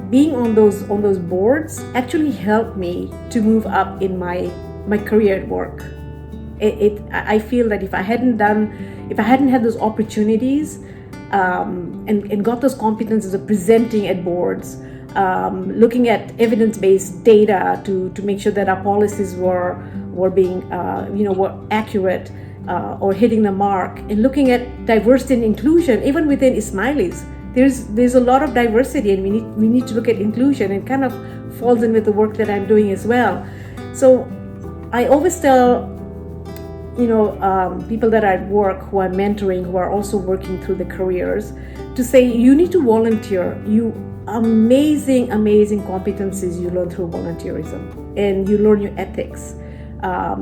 being on those boards actually helped me to move up in my career at work. I feel that if I hadn't had those opportunities and got those competencies of presenting at boards, looking at evidence-based data to make sure that our policies were being were accurate or hitting the mark, and looking at diversity and inclusion even within Ismailis. There's a lot of diversity, and we need to look at inclusion. It kind of falls in with the work that I'm doing as well. So I always tell people that I work, who I'm mentoring, who are also working through the careers, to say you need to volunteer. You amazing competencies you learn through volunteerism, and you learn your ethics. I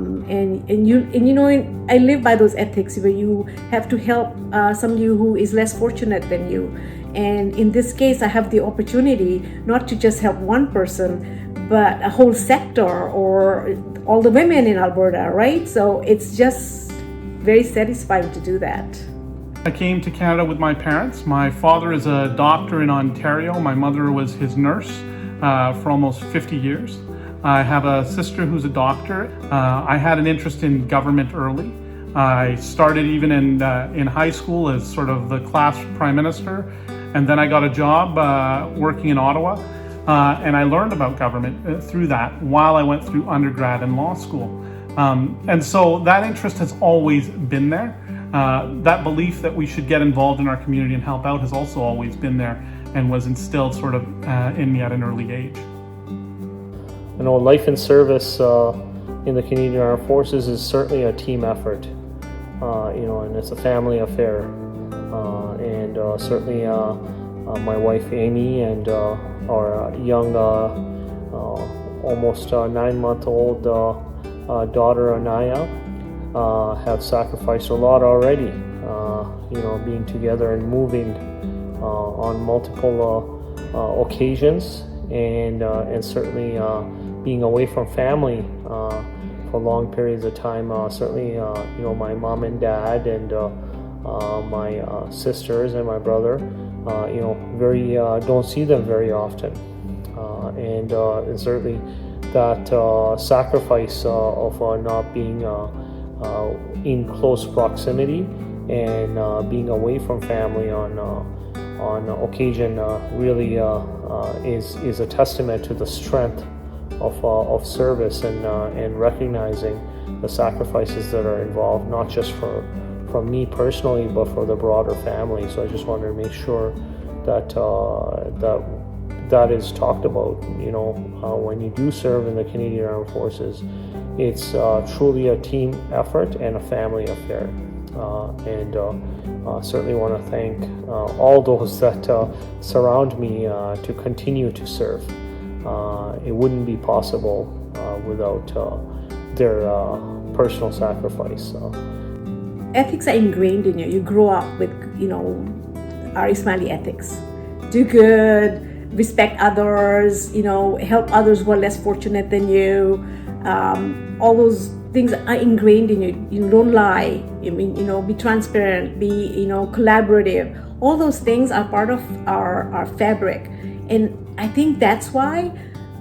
live by those ethics, where you have to help somebody who is less fortunate than you. And in this case, I have the opportunity not to just help one person, but a whole sector, or all the women in Alberta, right? So it's just very satisfying to do that. I came to Canada with my parents. My father is a doctor in Ontario. My mother was his nurse for almost 50 years. I have a sister who's a doctor. I had an interest in government early. I started even in high school as sort of the class prime minister, and then I got a job working in Ottawa, and I learned about government through that while I went through undergrad and law school. And so that interest has always been there. That belief that we should get involved in our community and help out has also always been there, and was instilled sort of in me at an early age. Life and service in the Canadian Armed Forces is certainly a team effort, and it's a family affair. And certainly my wife Amy and our young, almost 9-month-old daughter Anaya have sacrificed a lot already, being together and moving on multiple occasions, and certainly being away from family for long periods of time. Certainly, my mom and dad and my sisters and my brother, very don't see them very often, and certainly that sacrifice of not being in close proximity and being away from family on occasion really is a testament to the strength of service and recognizing the sacrifices that are involved, not just from me personally, but for the broader family. So I just wanted to make sure that that is talked about. When you do serve in the Canadian Armed Forces, it's truly a team effort and a family affair. And certainly want to thank all those that surround me to continue to serve. It wouldn't be possible without their personal sacrifice. Ethics are ingrained in you. You grow up with, our Ismaili ethics. Do good, respect others, help others who are less fortunate than you. All those things are ingrained in you. You don't lie. Be transparent, be, collaborative. All those things are part of our fabric. And I think that's why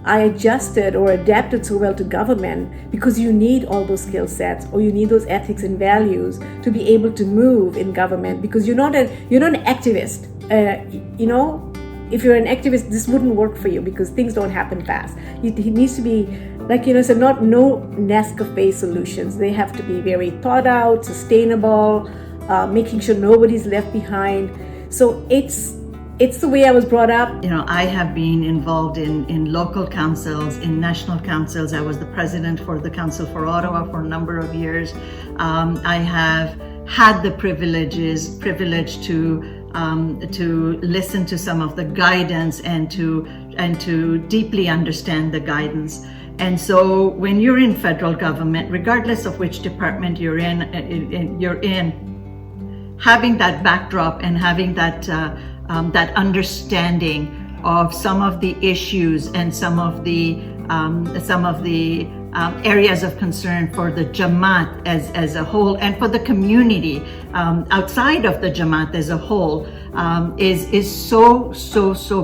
I adjusted or adapted so well to government, because you need all those skill sets, or you need those ethics and values to be able to move in government, because you're not an activist. If you're an activist, this wouldn't work for you because things don't happen fast. It needs to be so no Nescafe solutions. They have to be very thought out, sustainable, making sure nobody's left behind. So it's the way I was brought up. I have been involved in local councils, in national councils. I was the president for the Council for Ottawa for a number of years. I have had the privilege to listen to some of the guidance and to deeply understand the guidance. And so when you're in federal government, regardless of which department you're in, having that backdrop and having that understanding of some of the issues and some of the areas of concern for the Jamaat as a whole, and for the community outside of the Jamaat as a whole, is so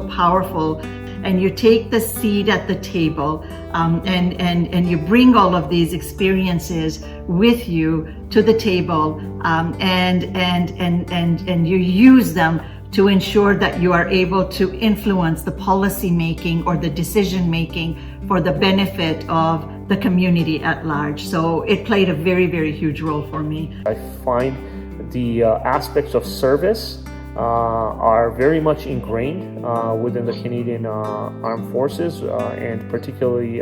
powerful. And you take the seat at the table, and you bring all of these experiences with you to the table, and you use them to ensure that you are able to influence the policy making or the decision making for the benefit of the community at large. So it played a very, very huge role for me. I find the aspects of service are very much ingrained within the Canadian Armed Forces, and particularly,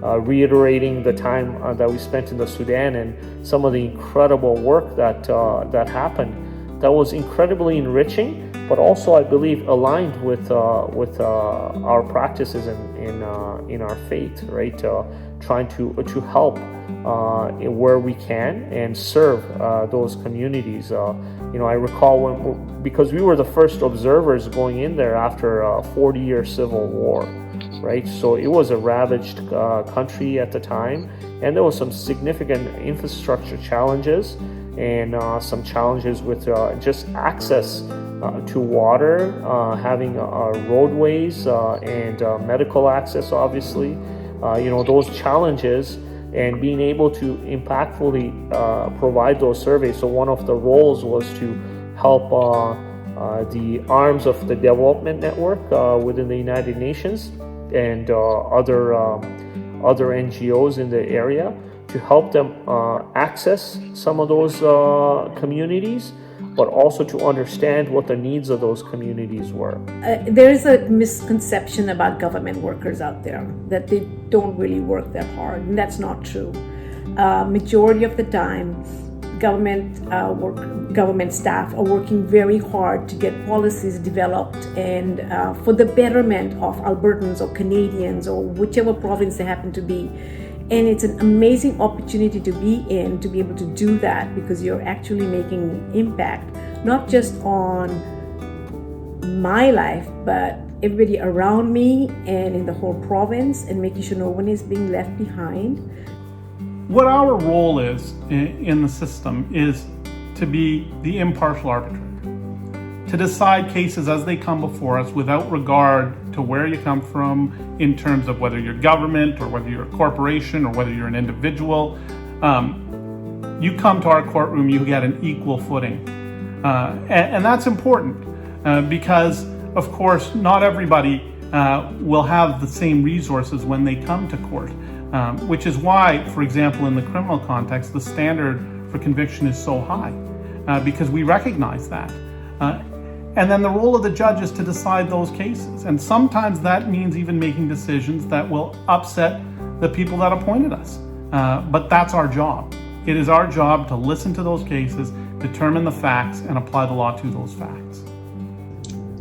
reiterating the time that we spent in the Sudan and some of the incredible work that happened. That was incredibly enriching, but also I believe aligned with our practices in our faith, right? Trying to help where we can and serve those communities. I recall because we were the first observers going in there after a 40-year civil war, right? So it was a ravaged country at the time, and there was some significant infrastructure challenges and some challenges with just access to water, having roadways and medical access, obviously. Those challenges, and being able to impactfully provide those surveys. So one of the roles was to help the arms of the development network within the United Nations and other NGOs in the area to help them access some of those communities, but also to understand what the needs of those communities were. There is a misconception about government workers out there, that they don't really work that hard, and that's not true. Majority of the time, government staff are working very hard to get policies developed and for the betterment of Albertans or Canadians or whichever province they happen to be. And it's an amazing opportunity to be able to do that, because you're actually making an impact, not just on my life, but everybody around me and in the whole province, and making sure no one is being left behind. What our role is in the system is to be the impartial arbitrator, to decide cases as they come before us without regard to where you come from in terms of whether you're government or whether you're a corporation or whether you're an individual. You come to our courtroom, you get an equal footing. And that's important because, of course, not everybody will have the same resources when they come to court, which is why, for example, in the criminal context, the standard for conviction is so high because we recognize that. And then the role of the judge is to decide those cases. And sometimes that means even making decisions that will upset the people that appointed us. But that's our job. It is our job to listen to those cases, determine the facts, and apply the law to those facts.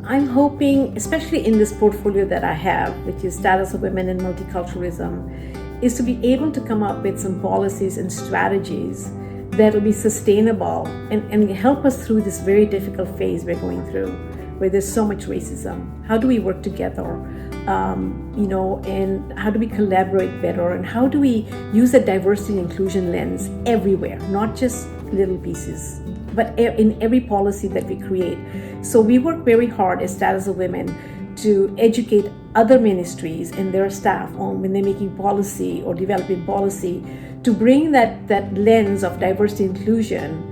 I'm hoping, especially in this portfolio that I have, which is Status of Women in Multiculturalism, is to be able to come up with some policies and strategies that will be sustainable and help us through this very difficult phase we're going through, where there's so much racism. How do we work together? And how do we collaborate better? And how do we use a diversity and inclusion lens everywhere, not just little pieces, but in every policy that we create? So we work very hard as Status of Women to educate other ministries and their staff on when they're making policy or developing policy, to bring that lens of diversity inclusion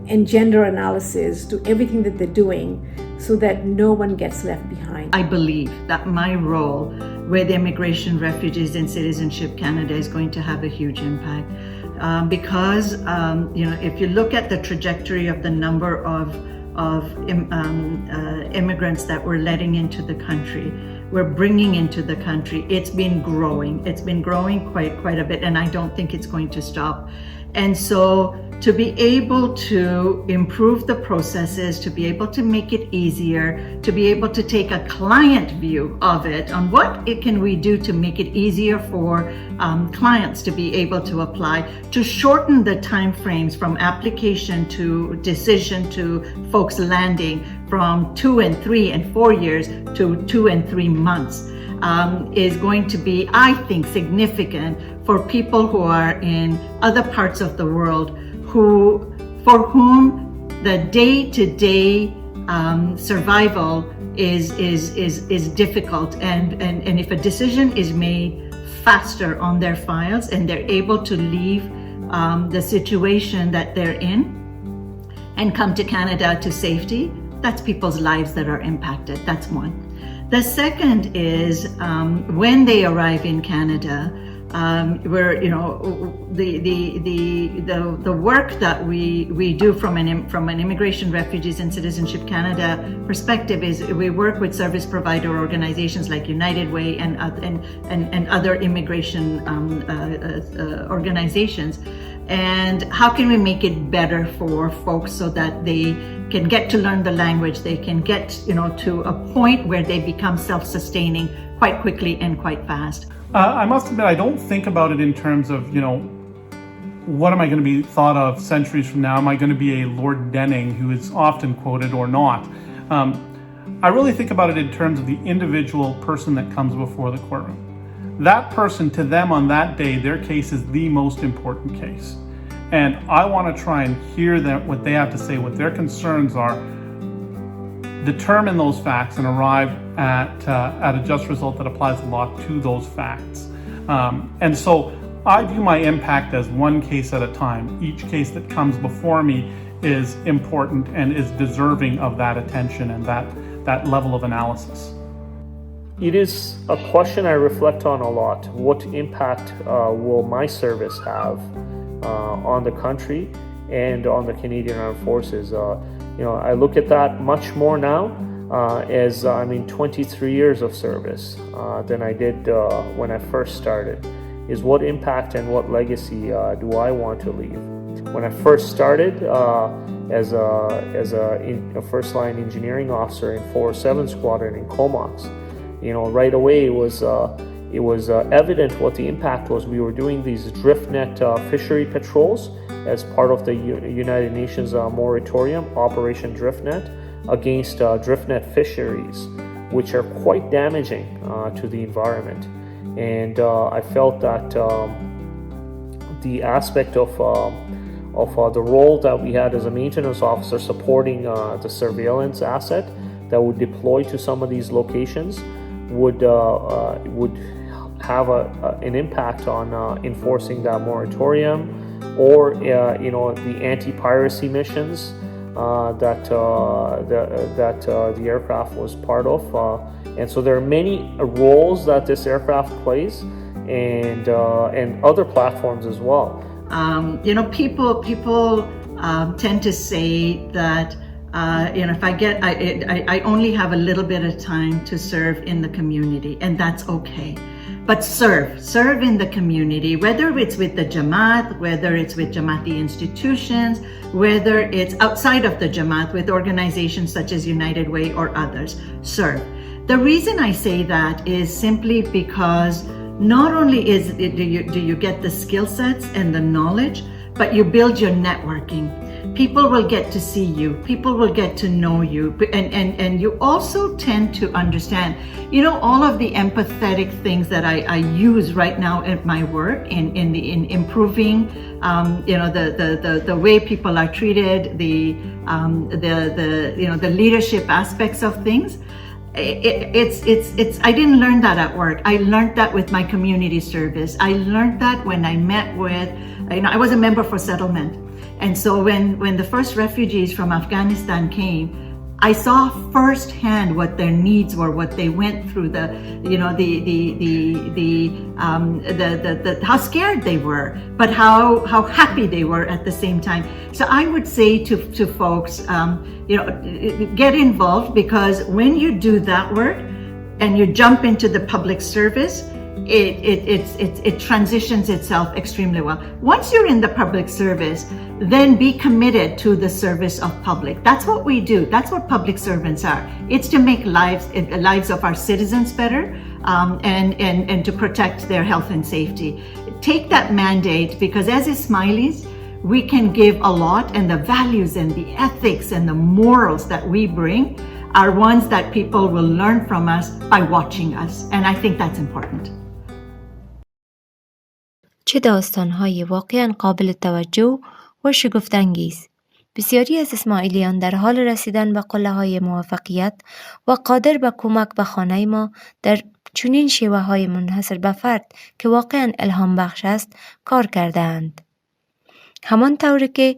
and gender analysis to everything that they're doing so that no one gets left behind. I believe that my role with Immigration, Refugees and Citizenship Canada is going to have a huge impact because if you look at the trajectory of the number of immigrants that we're letting into the country, we're bringing into the country, it's been growing. It's been growing quite a bit, and I don't think it's going to stop. And so to be able to improve the processes, to be able to make it easier, to be able to take a client view of it on what can we do to make it easier for clients to be able to apply, to shorten the time frames from application to decision to folks landing from 2 and 3 and 4 years to 2 and 3 months. Is going to be, I think, significant for people who are in other parts of the world for whom the day-to-day survival is difficult, and if a decision is made faster on their files and they're able to leave the situation that they're in and come to Canada to safety, that's people's lives that are impacted. That's one. The second is when they arrive in Canada, where the work that we do from an Immigration, Refugees and Citizenship Canada perspective is we work with service provider organizations like United Way and other immigration organizations. And how can we make it better for folks so that they can get to learn the language, they can get to a point where they become self-sustaining quite quickly and quite fast. I must admit, I don't think about it in terms of, what am I going to be thought of centuries from now? Am I going to be a Lord Denning who is often quoted or not? I really think about it in terms of the individual person that comes before the courtroom. That person, to them on that day, their case is the most important case. And I want to try and hear what they have to say, what their concerns are, determine those facts, and arrive at a just result that applies the law to those facts. And so I view my impact as one case at a time. Each case that comes before me is important and is deserving of that attention and that level of analysis. It is a question I reflect on a lot. What impact will my service have on the country and on the Canadian Armed Forces? I look at that much more now as I'm in 23 years of service than I did when I first started. Is what impact and what legacy do I want to leave? When I first started as a first-line engineering officer in 407 Squadron in Comox, right away it was evident what the impact was. We were doing these drift net fishery patrols as part of the United Nations moratorium, Operation Drift Net, against drift net fisheries, which are quite damaging to the environment. And I felt that the aspect of the role that we had as a maintenance officer supporting the surveillance asset that would deploy to some of these locations would have an impact on enforcing that moratorium, or the anti-piracy missions that the aircraft was part of, and so there are many roles that this aircraft plays, and other platforms as well. People tend to say that if I only have a little bit of time to serve in the community, and that's okay. But serve in the community, whether it's with the Jamaat, whether it's with Jamaati institutions, whether it's outside of the Jamaat with organizations such as United Way or others. Serve. The reason I say that is simply because not only do you get the skill sets and the knowledge, but you build your networking. People will get to see you. People will get to know you. And you also tend to understand, all of the empathetic things that I use right now in my work in improving, the way people are treated, the leadership aspects of things. I didn't learn that at work. I learned that with my community service. I learned that when I met with, I was a member for settlement. And so when the first refugees from Afghanistan came, I saw firsthand what their needs were, what they went through, how scared they were, but how happy they were at the same time. So I would say to folks, get involved, because when you do that work and you jump into the public service, it transitions itself extremely well. Once you're in the public service, then be committed to the service of public. That's what we do. That's what public servants are. It's to make lives of our citizens better, and to protect their health and safety. Take that mandate, because as Ismailis, we can give a lot, and the values and the ethics and the morals that we bring are ones that people will learn from us by watching us. And I think that's important. چه داستان‌های واقعاً قابل توجه و شگفت‌انگیز. بسیاری از اسماعیلیان در حال رسیدن به قله‌های موفقیت و قادر به کمک به خانه ما در چنین شیوه‌های منحصر به فرد که واقعاً الهام بخش است کار کرده‌اند. همان طوری که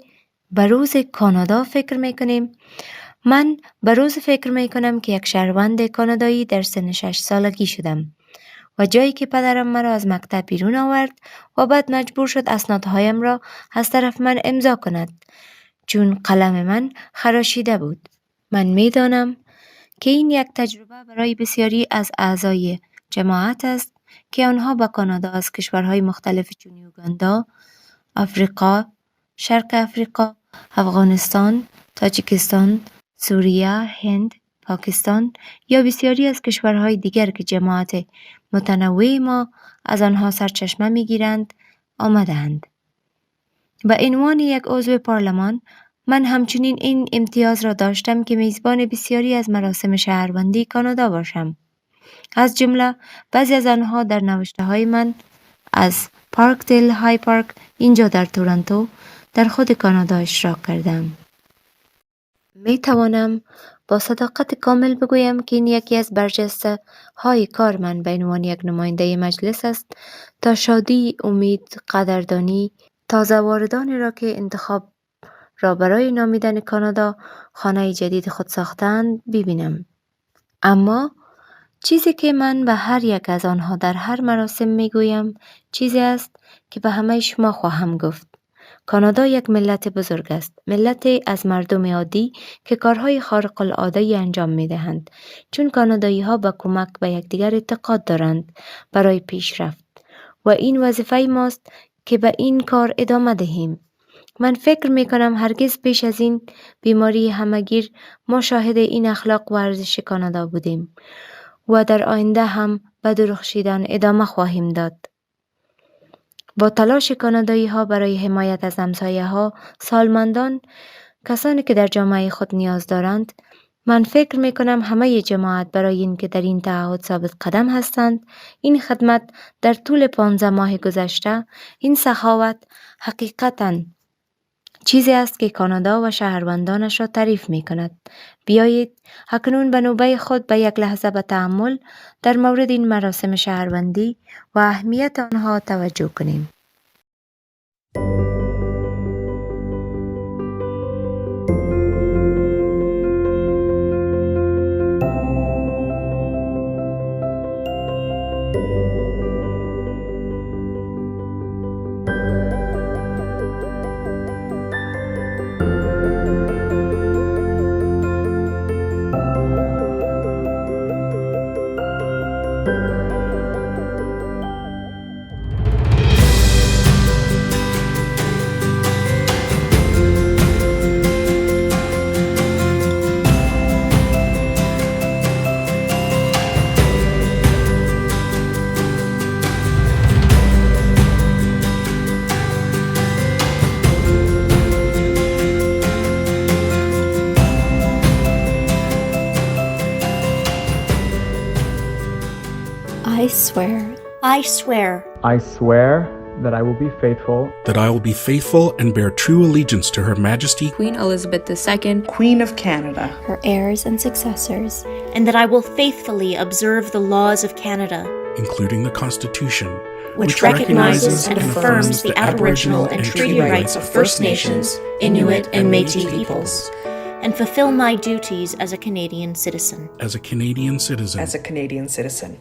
به روز کانادا فکر می‌کنیم، من به روز فکر می‌کنم که یک شهروند کانادایی در سن 6 سالگی شدم و جایی که پدرم مرا از مکتب بیرون آورد و بعد مجبور شد اسنادهایم را از طرف من امضا کند، چون قلم من خراشیده بود. من می‌دانم که این یک تجربه برای بسیاری از اعضای جماعت است که آنها به کانادا از کشورهای مختلف چون یوگاندا، آفریقا، شرق افریقا، افغانستان، تاجیکستان، سوریه، هند، پاکستان یا بسیاری از کشورهای دیگر که جماعت متنوع ما از آنها سرچشمه می‌گیرند آمدند. به عنوان یک عضو پارلمان، من همچنین این امتیاز را داشتم که میزبان بسیاری از مراسم شهروندی کانادا باشم. از جمله بعضی از آنها در نوشته‌های من از پارکدل های پارک اینجا در تورنتو در خود کانادا اشتراک کردم. می توانم با صداقت کامل بگویم که این یکی از برجسته های کار من به عنوان یک نماینده مجلس است تا شادی، امید، قدردانی تازه واردانی را که انتخاب را برای نامیدن کانادا خانه جدید خود ساختند ببینم. اما چیزی که من به هر یک از آنها در هر مراسم میگویم چیزی است که به همه شما خواهم گفت. کانادا یک ملت بزرگ است، ملتی از مردم عادی که کارهای خارق العاده انجام میدهند، چون کانادایی ها به کمک به یکدیگر اعتقاد دارند برای پیشرفت و این وظیفه ماست که به این کار ادامه دهیم. من فکر میکنم هرگز پیش از این بیماری همگیر ما شاهد این اخلاق و ارزش کانادا بودیم و در آینده هم به درخشیدن ادامه خواهیم داد. با تلاش کانادایی ها برای حمایت از همسایه ها، سالمندان، کسانی که در جامعه خود نیاز دارند، من فکر می کنم همه جماعت برای این که در این تعهد ثابت قدم هستند، این خدمت در طول 15 ماه گذشته، این سخاوت حقیقتاً چیزی است که کانادا و شهروندانش را تعریف می کند. بیایید اکنون به نوبه خود به یک لحظه به تأمل در مورد این مراسم شهروندی و اهمیت آنها توجه کنیم. I swear. I swear. I swear that I will be faithful. That I will be faithful and bear true allegiance to Her Majesty Queen Elizabeth II, Queen of Canada, her heirs and successors, And that I will faithfully observe the laws of Canada, including the Constitution, which recognizes and affirms the Aboriginal and treaty rights of First Nations, Inuit, and Métis peoples, and fulfill my duties as a Canadian citizen. as a Canadian citizen. as a Canadian citizen.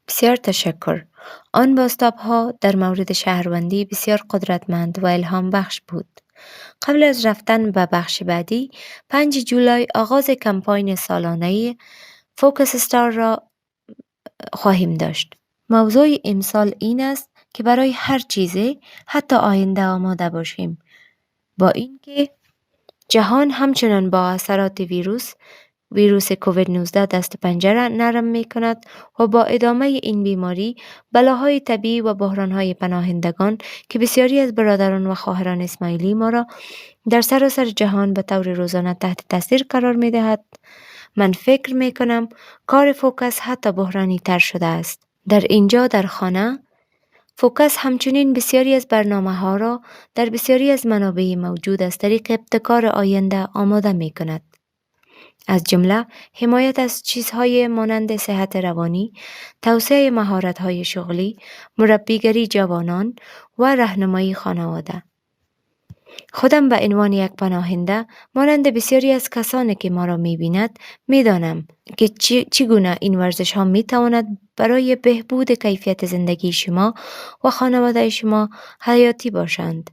بسیار تشکر. آن بازتاب‌ها در مورد شهروندی بسیار قدرتمند و الهام بخش بود. قبل از رفتن به بخش بعدی، 5 جولای آغاز کمپاین سالانه فوکس استار را خواهیم داشت. موضوع امسال این است که برای هر چیزی، حتی آینده آماده باشیم. با اینکه جهان همچنان با اثرات ویروس کووید 19 دست پنجه را نرم می کند و با ادامه این بیماری بلاهای طبیعی و بحرانهای پناهندگان که بسیاری از برادران و خواهران اسماعیلی ما را در سراسر جهان به طور روزانه تحت تاثیر قرار می دهد، من فکر می کنم کار فوکس حتی بحرانی تر شده است. در اینجا در خانه فوکس همچنین بسیاری از برنامه ها را در بسیاری از منابع موجود از طریق ابتکار آینده آماده می کند. از جمله حمایت از چیزهای مانند صحت روانی، توسعه مهارت‌های شغلی، مربیگری جوانان و راهنمایی خانواده. خودم به عنوان یک پناهنده مانند بسیاری از کسانی که ما را می‌بیند می‌دانم که چگونه این ورزش ها می‌تواند برای بهبود کیفیت زندگی شما و خانواده شما حیاتی باشند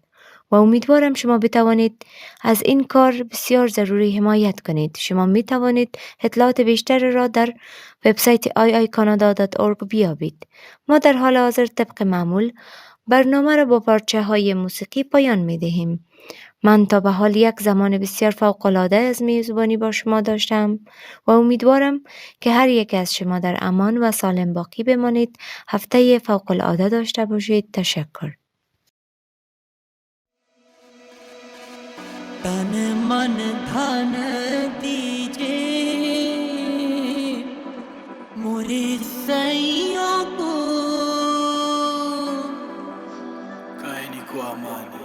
و امیدوارم شما بتوانید از این کار بسیار ضروری حمایت کنید. شما می توانید اطلاعات بیشتر را در وبسایت iicanada.org بیابید. ما در حال حاضر طبق معمول برنامه را با پارچه های موسیقی پایان می دهیم. من تا به حال یک زمان بسیار فوق‌العاده از میزبانی با شما داشتم و امیدوارم که هر یک از شما در امان و سالم باقی بمانید. هفته فوق‌العاده داشته باشید. تشکر. तन मन धन दीजिए मोरे सैया को कहने को अमानी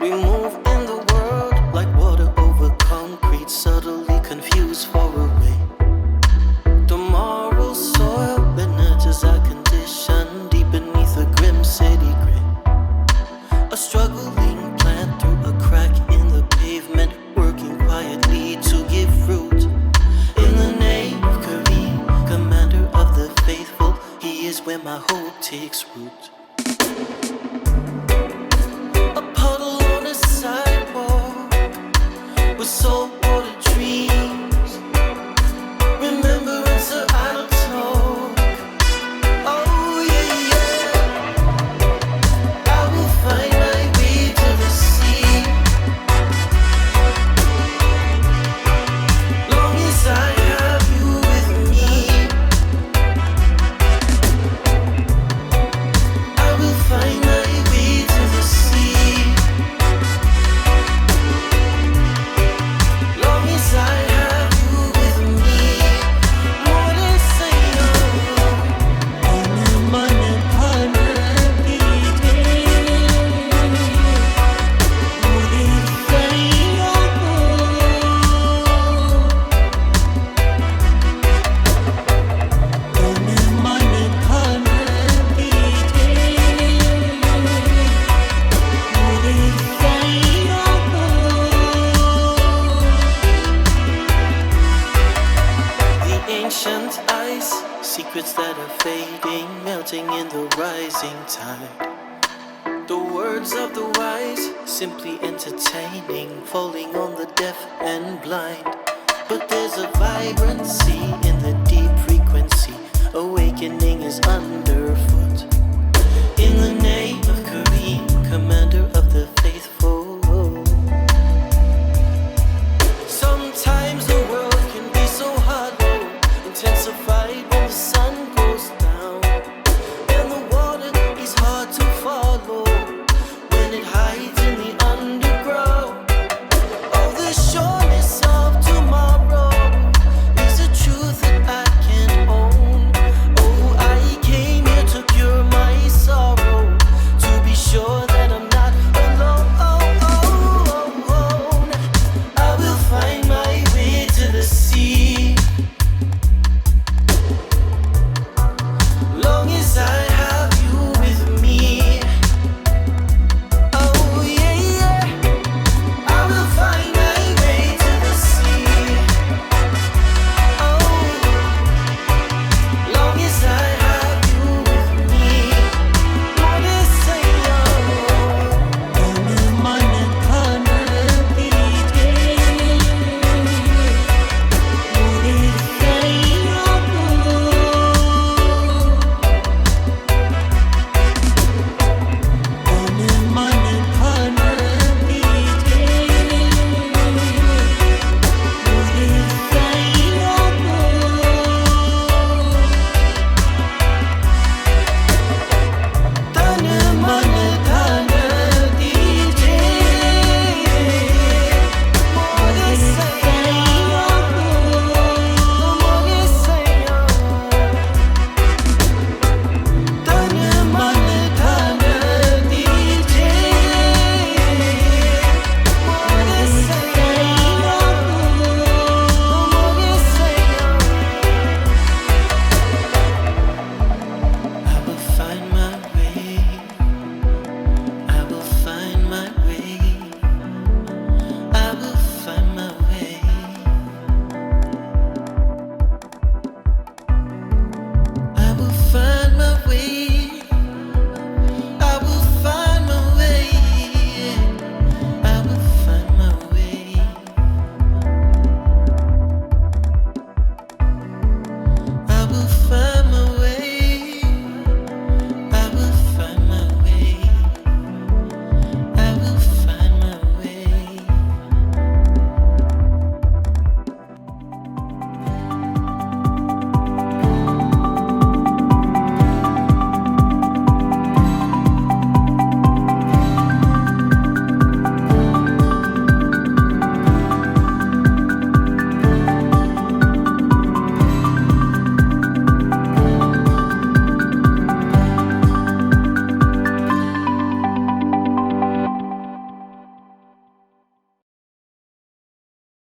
We move in the world like water over concrete, subtly confused far away. Tomorrow's soil nurtures our condition deep beneath a grim city gray. A struggling plant through a crack in the pavement, working quietly to give fruit. In the name of Kareem, commander of the faithful, he is where my hope takes root. With saltwater dreams, remembrance of idle talk. Oh yeah, yeah. I will find my secrets that are fading, melting in the rising tide. The words of the wise, simply entertaining, falling on the deaf and blind. But there's a vibrancy in the deep frequency, awakening is underfoot.